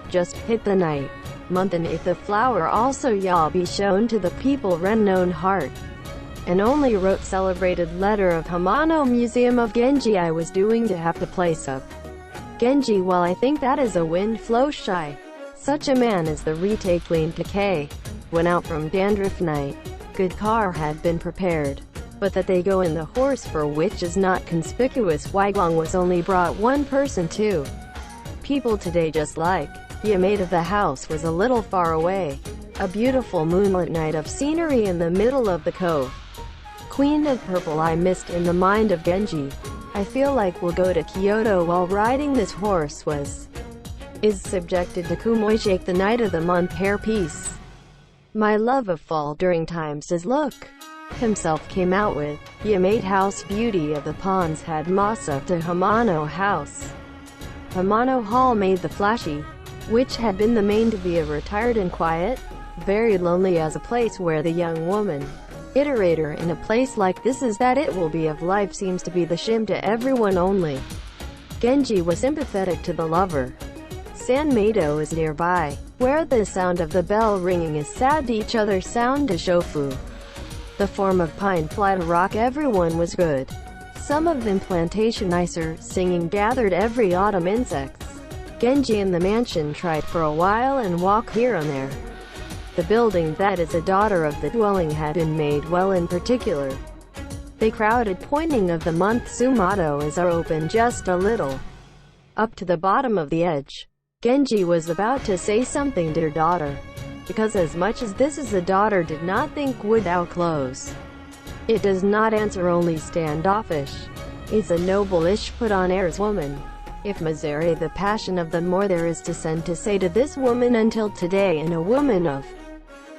Just hit the night. Month and if the flower also ya be shown to the people known heart. And only wrote celebrated letter of Hamano Museum of Genji I was doing to have the place up. Genji well I think that is a wind flow shy. Such a man is the retake clean decay. Went out from dandruff night. Good car had been prepared. But that they go in the horse for which is not conspicuous. Waigong was only brought one person too. People today just like. The maid of the house was a little far away. A beautiful moonlit night of scenery in the middle of the cove. Queen of Purple I missed in the mind of Genji. I feel like we'll go to Kyoto while riding this horse is subjected to Kumoi shake the night of the month hairpiece. My love of fall during time says look. Himself came out with, ya made house beauty of the ponds had masa to Hamano house. Hamano hall made the flashy, which had been the main to be a retired and quiet, very lonely as a place where the young woman, iterator in a place like this is that it will be of life seems to be the shim to everyone only. Genji was sympathetic to the lover. San Mado is nearby, where the sound of the bell ringing is sad to each other sound to shofu. The form of pine fly to rock everyone was good. Some of them plantation nicer, singing gathered every autumn insects. Genji and the mansion tried for a while and walk here and there. The building that is a daughter of the dwelling had been made well in particular. They crowded pointing of the month Sumato is are open just a little. Up to the bottom of the edge. Genji was about to say something to her daughter. Because as much as this is a daughter did not think without clothes. It does not answer only standoffish. It's a noble-ish put-on airs woman. If Misere the passion of the more there is to send to say to this woman until today and a woman of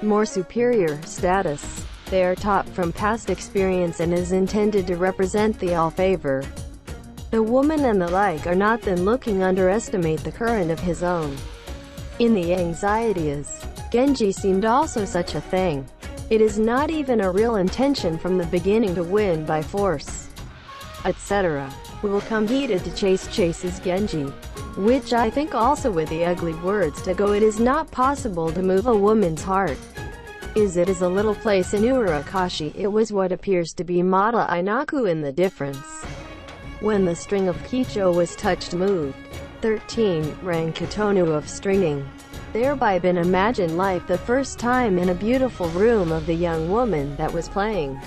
more superior status. They are taught from past experience and is intended to represent the all favor. The woman and the like are not then looking underestimate the current of his own. In the anxiety is. Genji seemed also such a thing. It is not even a real intention from the beginning to win by force, etc. We will come heated to chases Genji. Which I think also with the ugly words to go it is not possible to move a woman's heart. It is a little place in Urakashi. It was what appears to be Mata Inaku in the difference. When the string of Kicho was touched moved. 13. Rang Katonu of stringing. Thereby been imagined life the first time in a beautiful room of the young woman that was playing.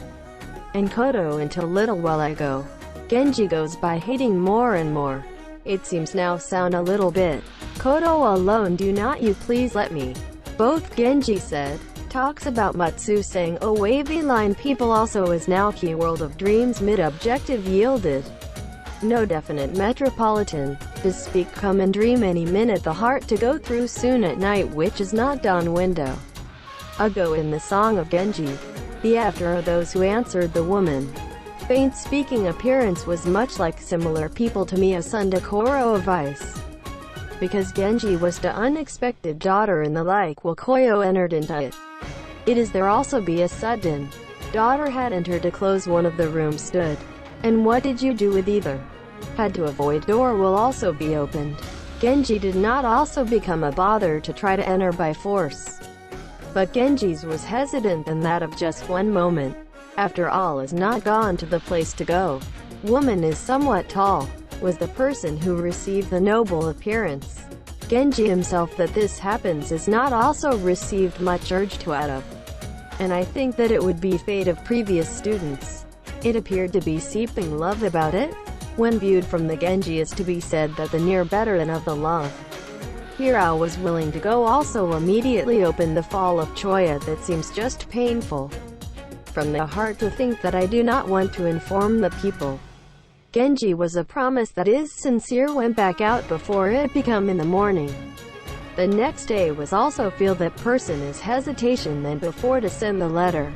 And Koto until little while ago. Genji goes by hating more and more. It seems now sound a little bit. Koto alone do not you please let me. Both Genji said. Talks about Matsu saying oh wavy line people also is now key world of dreams mid objective yielded. No definite metropolitan. Does speak come and dream any minute the heart to go through soon at night which is not dawn window. Ago in the song of Genji. The after are those who answered the woman. Faint speaking appearance was much like similar people to Miya Sundakoro of Ice. Because Genji was the unexpected daughter and the like while Koyo entered into it. It is there also be a sudden. Daughter had entered to close one of the rooms stood. And what did you do with either? Had to avoid door will also be opened. Genji did not also become a bother to try to enter by force. But Genji's was hesitant and that of just one moment. After all is not gone to the place to go. Woman is somewhat tall. Was the person who received the noble appearance. Genji himself that this happens is not also received much urge to out of. And I think that it would be fate of previous students. It appeared to be seeping love about it. When viewed from the Genji is to be said that the near better than of the love. Hiro was willing to go also immediately open the fall of Choya that seems just painful. From the heart to think that I do not want to inform the people. Genji was a promise that is sincere went back out before it become in the morning. The next day was also feel that person is hesitation than before to send the letter.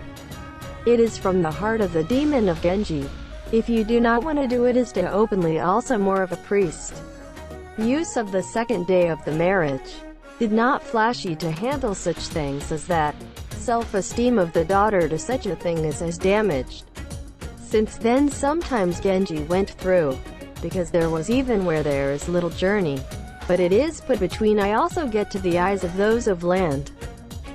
It is from the heart of the demon of Genji. If you do not want to do it, is to openly also more of a priest. Use of the second day of the marriage. Did not flashy to handle such things as that. Self-esteem of the daughter to such a thing is damaged. Since then sometimes Genji went through, because there was even where there is little journey. But it is put between I also get to the eyes of those of land.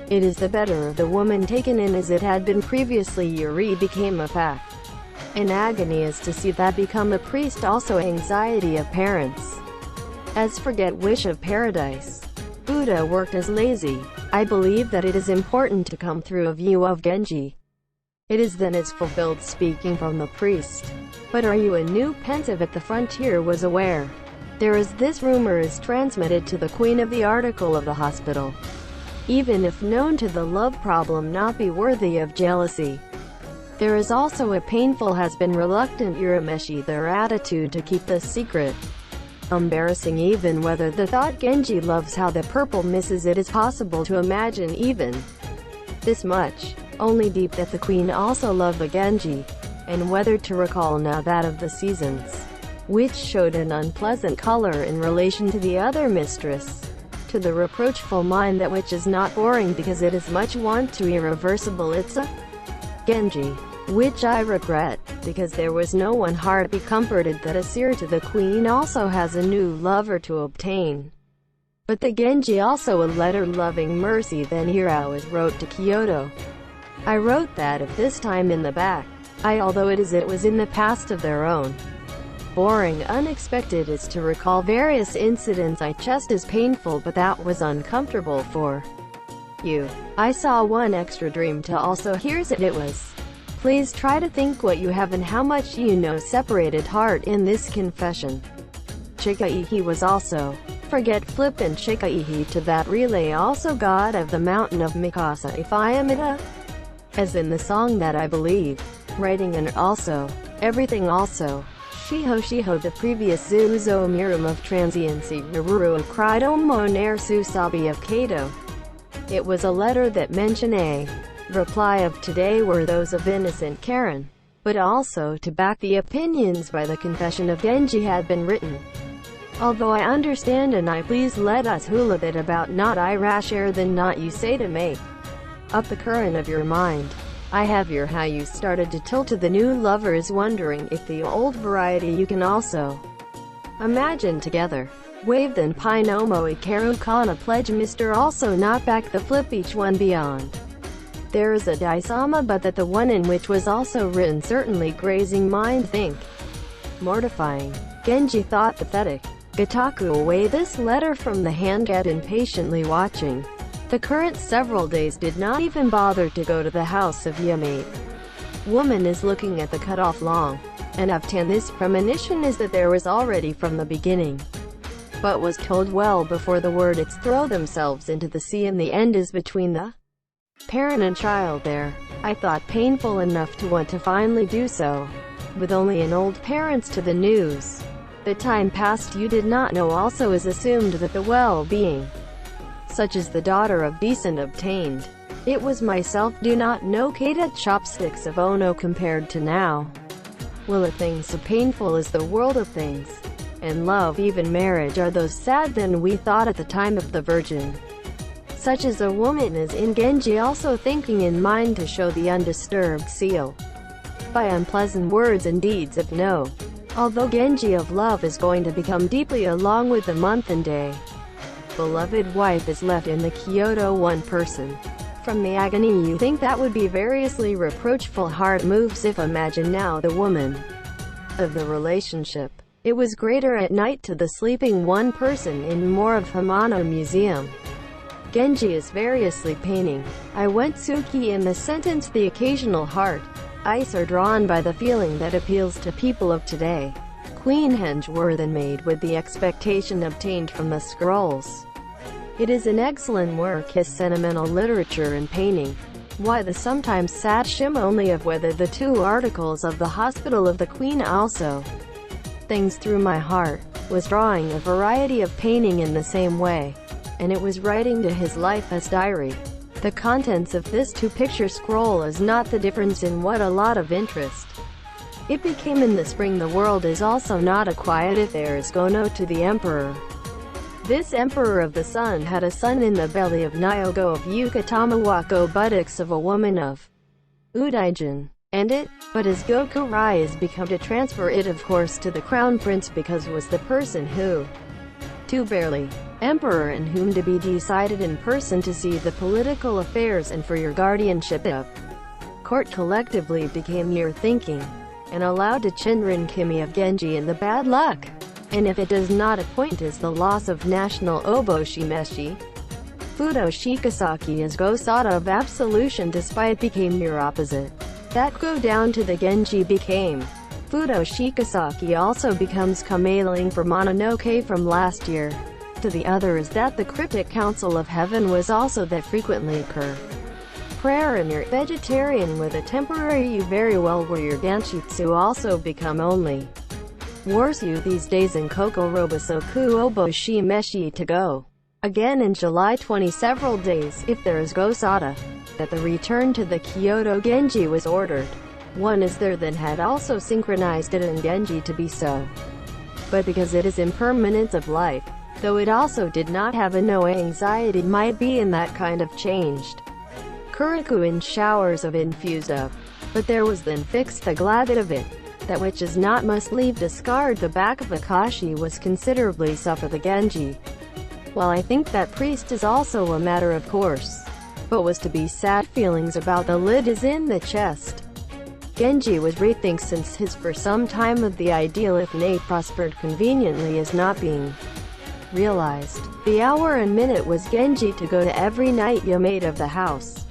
It is the better of the woman taken in as it had been previously. Yuri became a fact. An agony is to see that become a priest, also anxiety of parents. As forget wish of paradise. Buddha worked as lazy. I believe that it is important to come through a view of Genji. It is then as fulfilled speaking from the priest. But are you a new pensive at the frontier was aware? There is this rumor is transmitted to the queen of the article of the hospital. Even if known to the love problem not be worthy of jealousy. There is also a painful has been reluctant Urameshi their attitude to keep the secret. Embarrassing even whether the thought Genji loves how the purple misses it is possible to imagine even this much. Only deep that the queen also loved the Genji, and whether to recall now that of the seasons, which showed an unpleasant color in relation to the other mistress. To the reproachful mind that which is not boring because it is much want to irreversible it's a Genji, which I regret, because there was no one heart be comforted that Asir to the queen also has a new lover to obtain. But the Genji also a letter loving mercy then Hirao is wrote to Kyoto. I wrote that of this time in the back. Although it was in the past of their own. Boring unexpected is to recall various incidents I chest is painful but that was uncomfortable for you. I saw one extra dream to also here's it was. Please try to think what you have and how much you know separated heart in this confession. Chikaihi was also. Forget flippant Chikaihi to that relay also god of the mountain of Mikasa if I am it a. As in the song that I believe. Writing and also. Everything also. Shiho the previous Zuzo Mirum of transiency Ruru cried Omo Nair Susabi of Kato. It was a letter that mentioned a reply of today were those of innocent Karen, but also to back the opinions by the confession of Genji had been written. Although I understand and I please let us hula that about not I rasher than not you say to make up the current of your mind. I have your how you started to tilt to the new lovers wondering if the old variety you can also imagine together. Wave then pine omo ikaru kana pledge Mr. also not back the flip each one beyond. There is a Daisama but that the one in which was also written certainly grazing mind think. Mortifying. Genji thought pathetic. Gataku away this letter from the hand get impatiently watching. The current several days did not even bother to go to the house of Yamate. Woman is looking at the cutoff long. And of 10 this premonition is that there was already from the beginning. But was told well before the word its throw themselves into the sea and the end is between the parent and child there. I thought painful enough to want to finally do so. With only an old parents to the news. The time past you did not know also is assumed that the well-being such as the daughter of decent obtained. It was myself do not know Kata chopsticks of Ono compared to now. Will a thing so painful as the world of things, and love even marriage are those sad than we thought at the time of the Virgin. Such as a woman is in Genji also thinking in mind to show the undisturbed seal. By unpleasant words and deeds of no. Although Genji of love is going to become deeply along with the month and day. Beloved wife is left in the Kyoto one person. From the agony you think that would be variously reproachful heart moves if imagine now the woman of the relationship. It was greater at night to the sleeping one person in more of Hamano Museum. Genji is variously painting. I went Suki in the sentence the occasional heart. Ice are drawn by the feeling that appeals to people of today. Queen Henge were then made with the expectation obtained from the scrolls. It is an excellent work his sentimental literature and painting. Why the sometimes sad shim only of whether the two articles of the Hospital of the Queen also. Things through my heart, was drawing a variety of painting in the same way. And it was writing to his life as diary. The contents of this two-picture scroll is not the difference in what a lot of interest. It became in the spring. The world is also not a quiet affairs. Go no to the emperor. This emperor of the sun had a son in the belly of Nyogo of Yukatamawako, buttocks of a woman of Udaijin. And it, but his Goku Rai is become to transfer it of course to the crown prince, because was the person who, too barely, emperor, and whom to be decided in person to see the political affairs and for your guardianship of court collectively became your thinking, and allowed to Chinrin Kimi of Genji in the bad luck. And if it does not appoint as the loss of national oboshi meshi, Fudo Shikasaki as Gosada of absolution, despite became your opposite. That go down to the Genji became Fudo Shikasaki also becomes Kameling for Mononoke from last year. To the other is that the cryptic council of heaven was also that frequently occur. Prayer and your vegetarian with a temporary you very well were your Danshitsu also become only Warsu these days in Koko Robosoku Oboshi Meshi to go. Again in July 20 several days, if there is Gosada, that the return to the Kyoto Genji was ordered. One is there then had also synchronized it in Genji to be so. But because it is impermanence of life, though it also did not have a no anxiety might be in that kind of changed. Kuriku in showers of infused up. But there was then fixed the glad of it. That which is not must leave discard. The back of Akashi was considerably suffer the Genji. While I think that priest is also a matter of course, but was to be sad feelings about the lid is in the chest. Genji was rethink since his for some time of the ideal if nay prospered conveniently is not being realized. The hour and minute was Genji to go to every night Yomade of the house.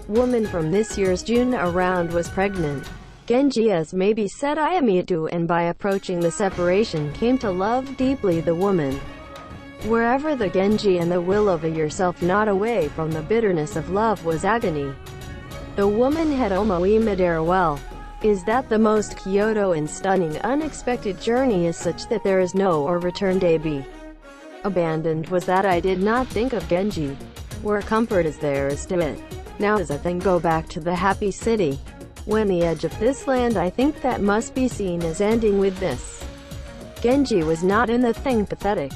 Woman from this year's June around was pregnant. Genji as may be said Ayamitu, and by approaching the separation came to love deeply the woman. Wherever the Genji and the will of a yourself not away from the bitterness of love was agony. The woman had Omoimadera well. Is that the most Kyoto and stunning unexpected journey is such that there is no or return day be abandoned was that I did not think of Genji. Where comfort is there is to it. Now as a thing go back to the happy city. When the edge of this land I think that must be seen as ending with this. Genji was not in the thing pathetic.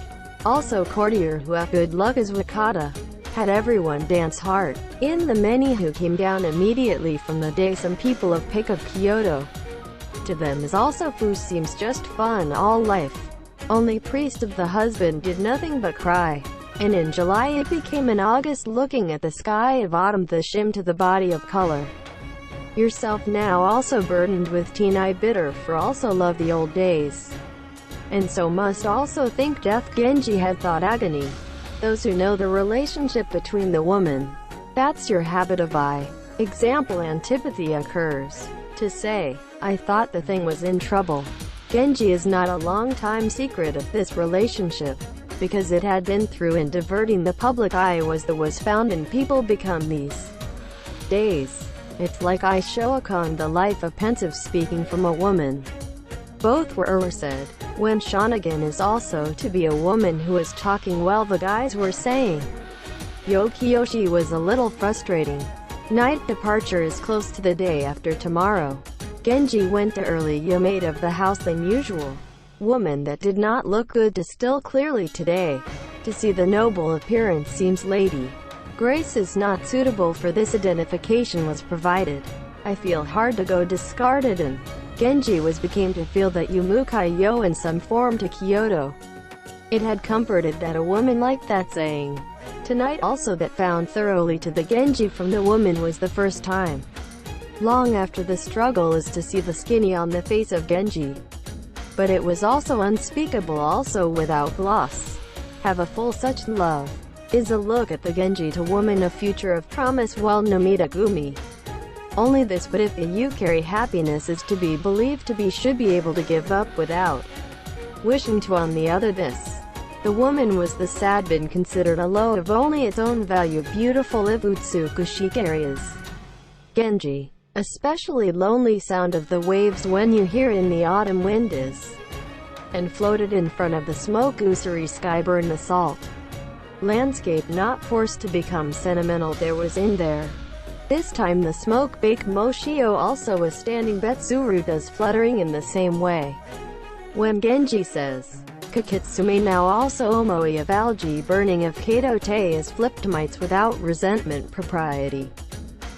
Also courtier who have good luck as Wakata. Had everyone dance hard. In the many who came down immediately from the day some people of pick of Kyoto. To them is also Fu seems just fun all life. Only priest of the husband did nothing but cry. And in July it became an August looking at the sky of autumn the shim to the body of color. Yourself now also burdened with teen I bitter for also love the old days. And so must also think death. Genji had thought agony. Those who know the relationship between the woman. That's your habit of example antipathy occurs. To say, I thought the thing was in trouble. Genji is not a long time secret of this relationship. Because it had been through in diverting the public eye was found in people become these days. It's like I show Akon the life of pensive speaking from a woman. Both were said. When Shanagan is also to be a woman who is talking well the guys were saying. Yokiyoshi was a little frustrating. Night departure is close to the day after tomorrow. Genji went to early Yomade of the house than usual. Woman that did not look good to still clearly today. To see the noble appearance seems lady. Grace is not suitable for this identification was provided. I feel hard to go discarded and Genji became to feel that Yumukai yo in some form to Kyoto. It had comforted that a woman like that saying. Tonight also that found thoroughly to the Genji from the woman was the first time. Long after the struggle is to see the skinny on the face of Genji. But it was also unspeakable also without gloss. Have a full such love. Is a look at the Genji to woman a future of promise while Nomita Gumi. Only this but if you carry happiness is to be believed to be should be able to give up without wishing to on the other this. The woman was the sad been considered a low of only its own value beautiful Ibutsuku chic areas. Genji. Especially lonely sound of the waves when you hear in the autumn wind is. And floated in front of the smoke goosery sky burn the salt. landscape not forced to become sentimental there was in there. This time the smoke-bake Moshio also was standing Betsuru does fluttering in the same way. When Genji says, Kakitsume now also omoi of algae burning of Kato te is flipped mites without resentment propriety.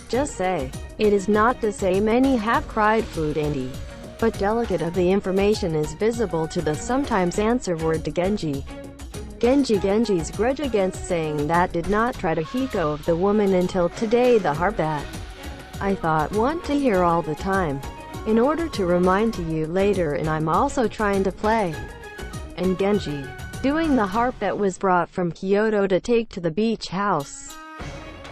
Just say, it is not to say many have cried food Andy. But delicate of the information is visible to the sometimes answer word to Genji. Genji's grudge against saying that did not try to hiko of the woman until today the harp that I thought want to hear all the time. In order to remind to you later and I'm also trying to play. And Genji, doing the harp that was brought from Kyoto to take to the beach house.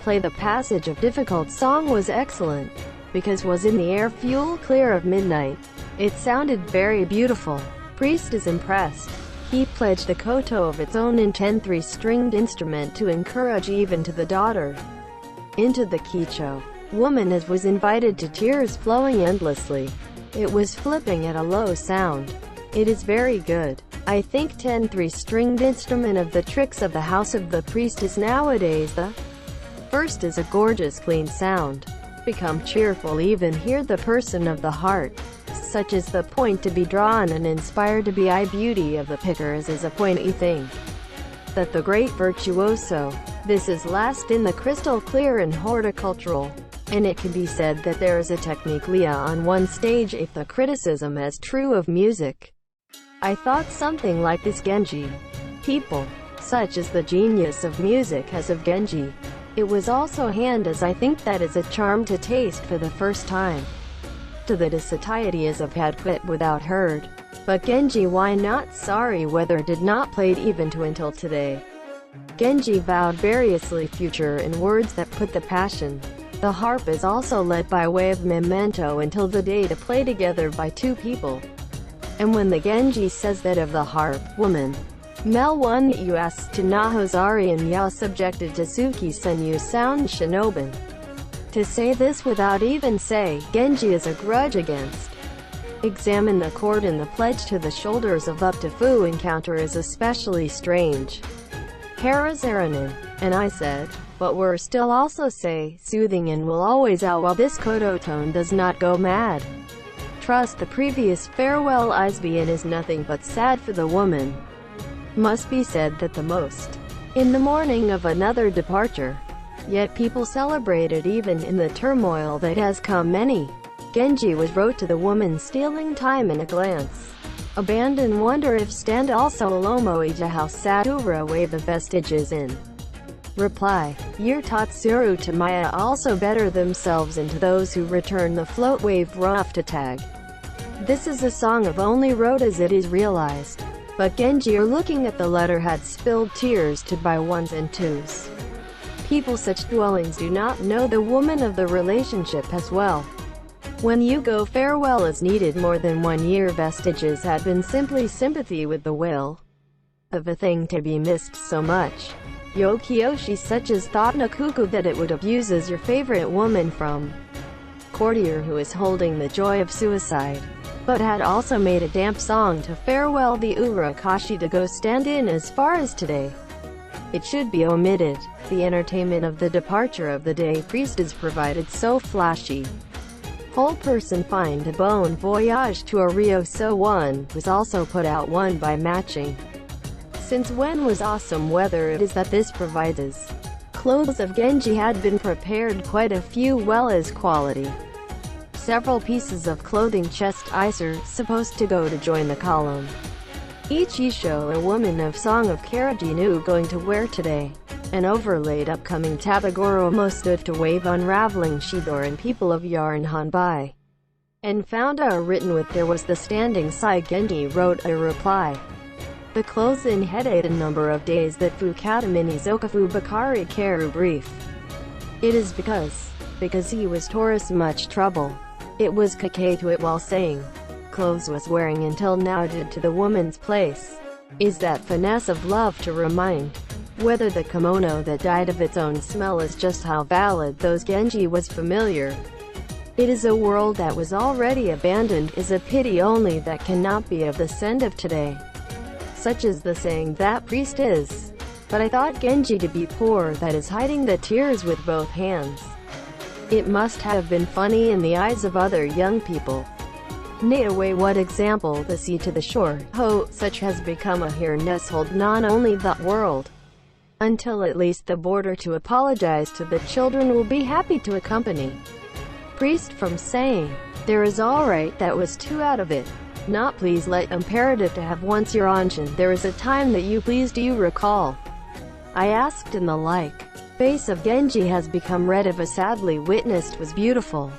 Play the passage of difficult song was excellent, because was in the air fuel clear of midnight. It sounded very beautiful. Priest is impressed. He pledged the koto of its own in 10 stringed instrument to encourage even to the daughter. Into the kicho. Woman as was invited to tears flowing endlessly. It was flipping at a low sound. It is very good. I think 10 stringed instrument of the tricks of the house of the priest is nowadays the first is a gorgeous clean sound. Become cheerful even hear the person of the heart. Such is the point to be drawn and inspired to be beauty of the pickers is a pointy thing. That the great virtuoso. This is last in the crystal clear and horticultural. And it can be said that there is a technique Leah on one stage if the criticism as true of music. I thought something like this Genji. People. Such is the genius of music as of Genji. It was also hand as I think that is a charm to taste for the first time. To the satiety as of had quit without heard. But Genji why not sorry whether did not played even to until today. Genji vowed variously future in words that put the passion. The harp is also led by way of memento until the day to play together by two people. And when the Genji says that of the harp, woman, Mel 1 us to Nahozari and Ya subjected to Suki Senyu sound Shinobin. To say this without even say, Genji is a grudge against. Examine the cord in the pledge to the shoulders of up to Fu encounter is especially strange. Hera Zeranin. And I said, but we're still also say, soothing and will always out while this koto tone does not go mad. Trust the previous farewell Isbian is nothing but sad for the woman. Must be said that the most. In the morning of another departure. Yet people celebrated even in the turmoil that has come many. Genji was wrote to the woman stealing time in a glance. Abandon wonder if stand also alomoi to how Satura wave the vestiges in. Reply. Year Tatsuru to Maya also better themselves into those who return the float wave rough to tag. This is a song of only wrote as it is realized. But Genji are looking at the letter had spilled tears to by ones and twos. People such dwellings do not know the woman of the relationship as well. When you go farewell is needed more than 1 year vestiges had been simply sympathy with the will of a thing to be missed so much. Yokiyoshi such as thought Nakuku that it would abuses your favorite woman from courtier who is holding the joy of suicide. But had also made a damp song to farewell the Urakashi to go stand in as far as today. It should be omitted. The entertainment of the departure of the day priest is provided so flashy. Whole person find a bon voyage to a Rio so one was also put out one by matching. Since when was awesome weather it is that this provides us. Clothes of Genji had been prepared quite a few well as quality. Several pieces of clothing chest icer supposed to go to join the column. Each isho a woman of Song of Karaji knew going to wear today. An overlaid upcoming Tabagoro most stood to wave unraveling Shidor and people of yarn Hanbai. And found a written with there was the standing Sai Genji wrote a reply. The clothes in headed a number of days that Fukatamini Zokafu Bakari Karu brief. It is because he was Taurus much trouble. It was Kake to it while saying. Clothes was wearing until now did to the woman's place. Is that finesse of love to remind whether the kimono that died of its own smell is just how valid those Genji was familiar. It is a world that was already abandoned is a pity only that cannot be of the send of today. Such is the saying that priest is. But I thought Genji to be poor, that is hiding the tears with both hands. It must have been funny in the eyes of other young people. Nay away, what example the sea to the shore, ho, such has become a here nestled not only the world, until at least the border to apologize to the children will be happy to accompany. Priest from saying, there is alright, that was too out of it. Not please let imperative to have once your anshin, there is a time that you please do you recall? I asked, and the like. Face of Genji has become red if a sadly witnessed was beautiful.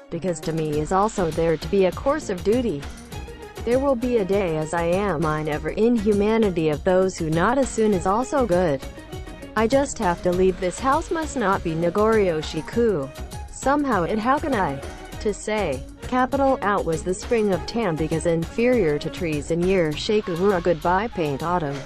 Because to me is also there to be a course of duty. There will be a day as I am I never inhumanity of those who not as soon as also good. I just have to leave this house must not be Nagorio Shiku. Somehow it how can I? To say, capital out was the spring of Tam because inferior to trees in year Shakura goodbye paint autumn.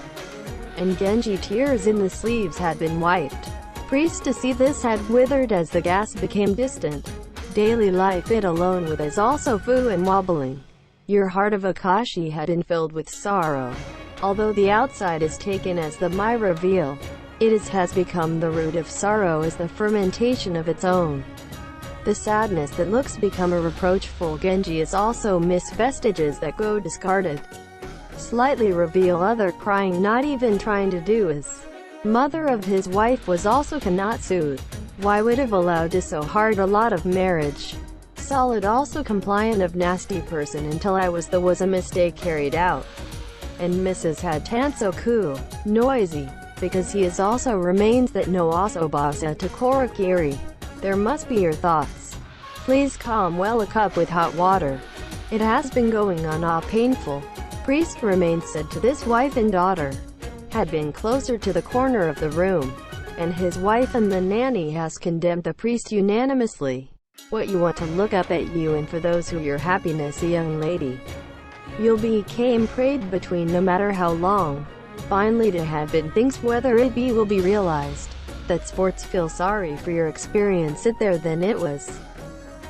And Genji tears in the sleeves had been wiped. Priest to see this had withered as the gas became distant. Daily life it alone with is also fu and wobbling. Your heart of Akashi had been filled with sorrow. Although the outside is taken as the my reveal, has become the root of sorrow as the fermentation of its own. The sadness that looks become a reproachful Genji is also miss vestiges that go discarded. Slightly reveal other crying not even trying to do as. Mother of his wife was also cannot soothe. Why would have allowed to so hard a lot of marriage? Solid also compliant of nasty person until I was a mistake carried out. And Mrs. had Tansoku, noisy, because he is also remains that no asobasa to Korakiri. There must be your thoughts. Please calm well a cup with hot water. It has been going on painful. Priest remains said to this wife and daughter. Had been closer to the corner of the room. And his wife and the nanny has condemned the priest unanimously. What you want to look up at you and for those who your happiness a young lady. You'll became prayed between no matter how long. Finally to have been thinks whether it be will be realized. That sports feel sorry for your experience it there than it was.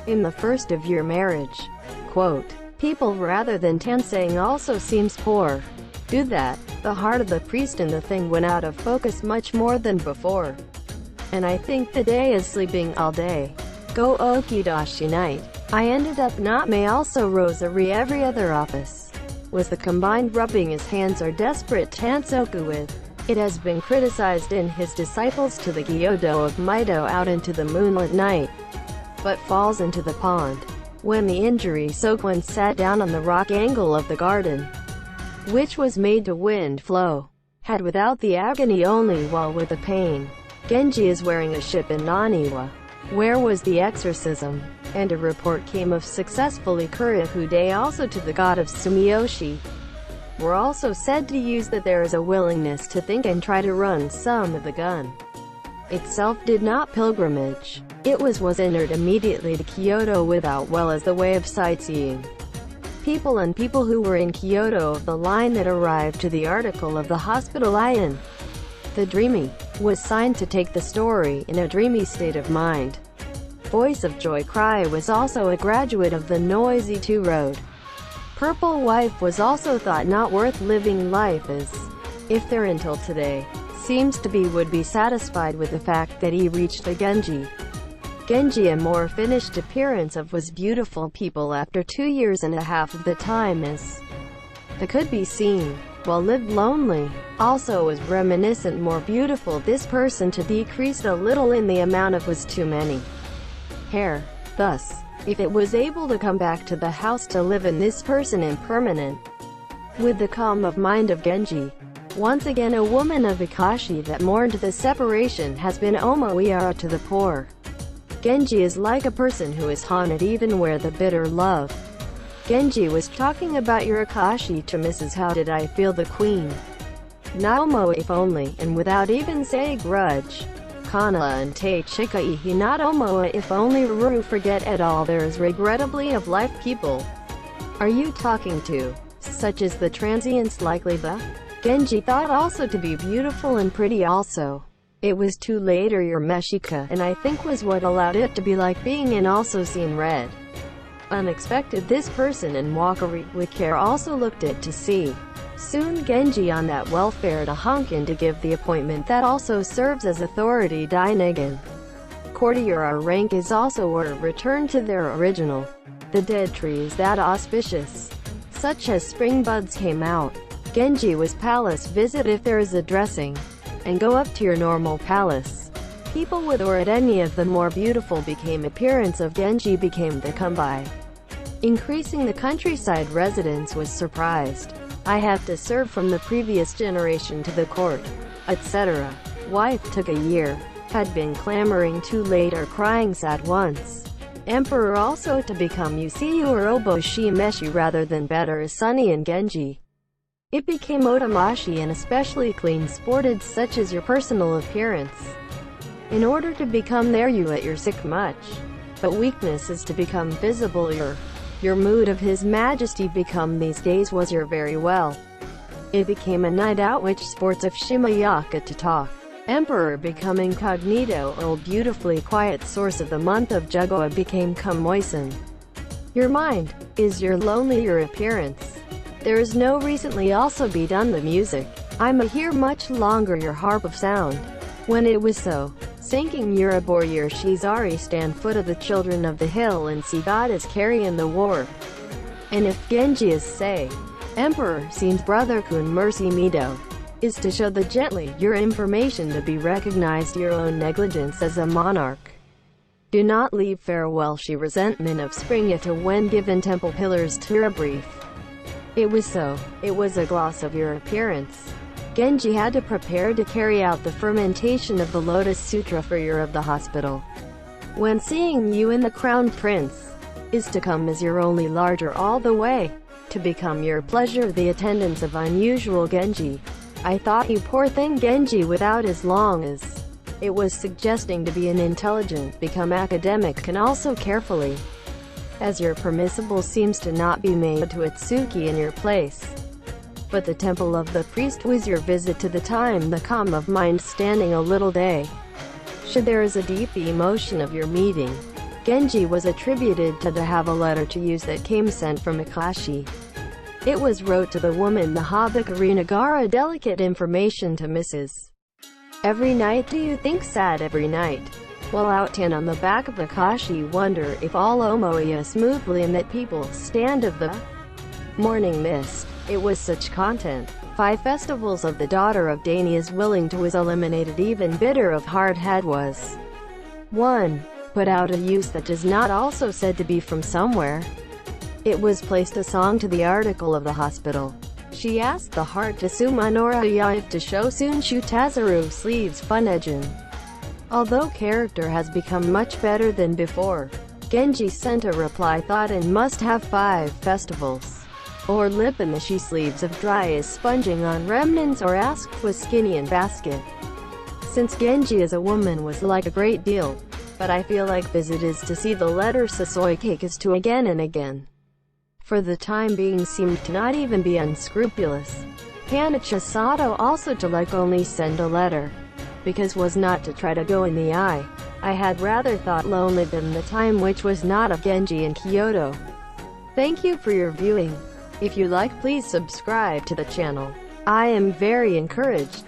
In the first of your marriage. Quote, people rather than tan saying also seems poor. Do that. The heart of the priest and the thing went out of focus much more than before. And I think the day is sleeping all day. Go okidashi night. I ended up not may also rosary every other office. Was the combined rubbing his hands or desperate tansoku with. It has been criticized in his disciples to the Gyodo of Mido out into the moonlit night. But falls into the pond. When the injury Sokwan sat down on the rock angle of the garden. Which was made to wind flow, had without the agony only while with the pain. Genji is wearing a ship in Naniwa. Where was the exorcism? And a report came of successfully Kuriku Day also to the god of Sumiyoshi. Were also said to use that there is a willingness to think and try to run some of the gun. Itself did not pilgrimage. It was entered immediately to Kyoto without well as the way of sightseeing. People who were in Kyoto of the line that arrived to the article of the hospital Ian. The dreamy, was signed to take the story in a dreamy state of mind. Voice of Joy Cry was also a graduate of the noisy 2 road. Purple Wife was also thought not worth living life as, if there until today, seems to be would be satisfied with the fact that he reached a Genji. Genji a more finished appearance of was beautiful people after 2 years and a half of the time as the could be seen, while lived lonely. Also was reminiscent more beautiful this person to decreased a little in the amount of was too many hair. Thus, if it was able to come back to the house to live in this person impermanent, with the calm of mind of Genji. Once again a woman of Akashi that mourned the separation has been omoiara to the poor. Genji is like a person who is haunted even where the bitter love. Genji was talking about your Akashi to Mrs. How did I feel the queen? Naomo if only, and without even say grudge. Kana and te chikai he not omoa if only Ru forget at all there is regrettably of life people. Are you talking to? Such as the transients likely the? Genji thought also to be beautiful and pretty also. It was too late or your Meshika, and I think was what allowed it to be like being in also seen red. Unexpected this person and Wakari with care also looked at to see. Soon Genji on that welfare to honkin to give the appointment that also serves as authority Dainigan. Courtier rank is also or returned to their original. The dead trees that auspicious, such as spring buds came out. Genji was palace visit if there is a dressing, and go up to your normal palace. People with or at any of the more beautiful became appearance of Genji became the come by. Increasing the countryside residence was surprised. I have to serve from the previous generation to the court, etc. Wife took a year, had been clamoring too late or crying sad once. Emperor also to become Yusiyu or Oboshi Meshi rather than better as Sunny and Genji. It became Otamashi and especially clean sported such as your personal appearance. In order to become there you at your sick much. But weakness is to become visible your mood of His Majesty become these days was your very well. It became a night out which sports of Shimayaka to talk. Emperor become incognito or beautifully quiet source of the month of Jugoa became come moisten. Your mind is your lonely your appearance. There is no recently also be done the music. I'm a hear much longer your harp of sound. When it was so, sinking Urabor your Shizari stand foot of the children of the hill and see God is carrying the war. And if Genji is say, Emperor seems brother Kun mercy Mido, is to show the gently your information to be recognized your own negligence as a monarch. Do not leave farewell she resentment of spring to when given temple pillars to a brief. It was so, it was a gloss of your appearance. Genji had to prepare to carry out the fermentation of the Lotus Sutra for your of the hospital. When seeing you in the Crown Prince, is to come as your only larger all the way, to become your pleasure the attendance of unusual Genji. I thought you poor thing Genji without as long as it was suggesting to be an intelligent become academic can also carefully as your permissible seems to not be made to Itsuki in your place. But the temple of the priest was your visit to the time the calm of mind standing a little day. Should there is a deep emotion of your meeting, Genji was attributed to have a letter to use that came sent from Akashi. It was wrote to the woman the Habakari Nagara delicate information to Mrs. Every night do you think sad every night? While out 10 on the back of Akashi wonder if all Omoya smoothly and that people stand of the morning mist. It was such content. 5 festivals of the daughter of Dani is willing to was eliminated even bitter of hard head was 1. Put out a use that is not also said to be from somewhere. It was placed a song to the article of the hospital. She asked the heart to Sumanora Yaif to show soon Shutazaru sleeves Funegin. Although character has become much better than before, Genji sent a reply thought and must have 5 festivals. Or lip in the she sleeves of dry is sponging on remnants or asked was skinny and basket. Since Genji as a woman was like a great deal, but I feel like visit is to see the letter Sasoi cake is to again and again. For the time being seemed to not even be unscrupulous. Hanacha Sato also to like only send a letter, because was not to try to go in the eye. I had rather thought lonely than the time which was not of Genji in Kyoto. Thank you for your viewing. If you like please subscribe to the channel. I am very encouraged.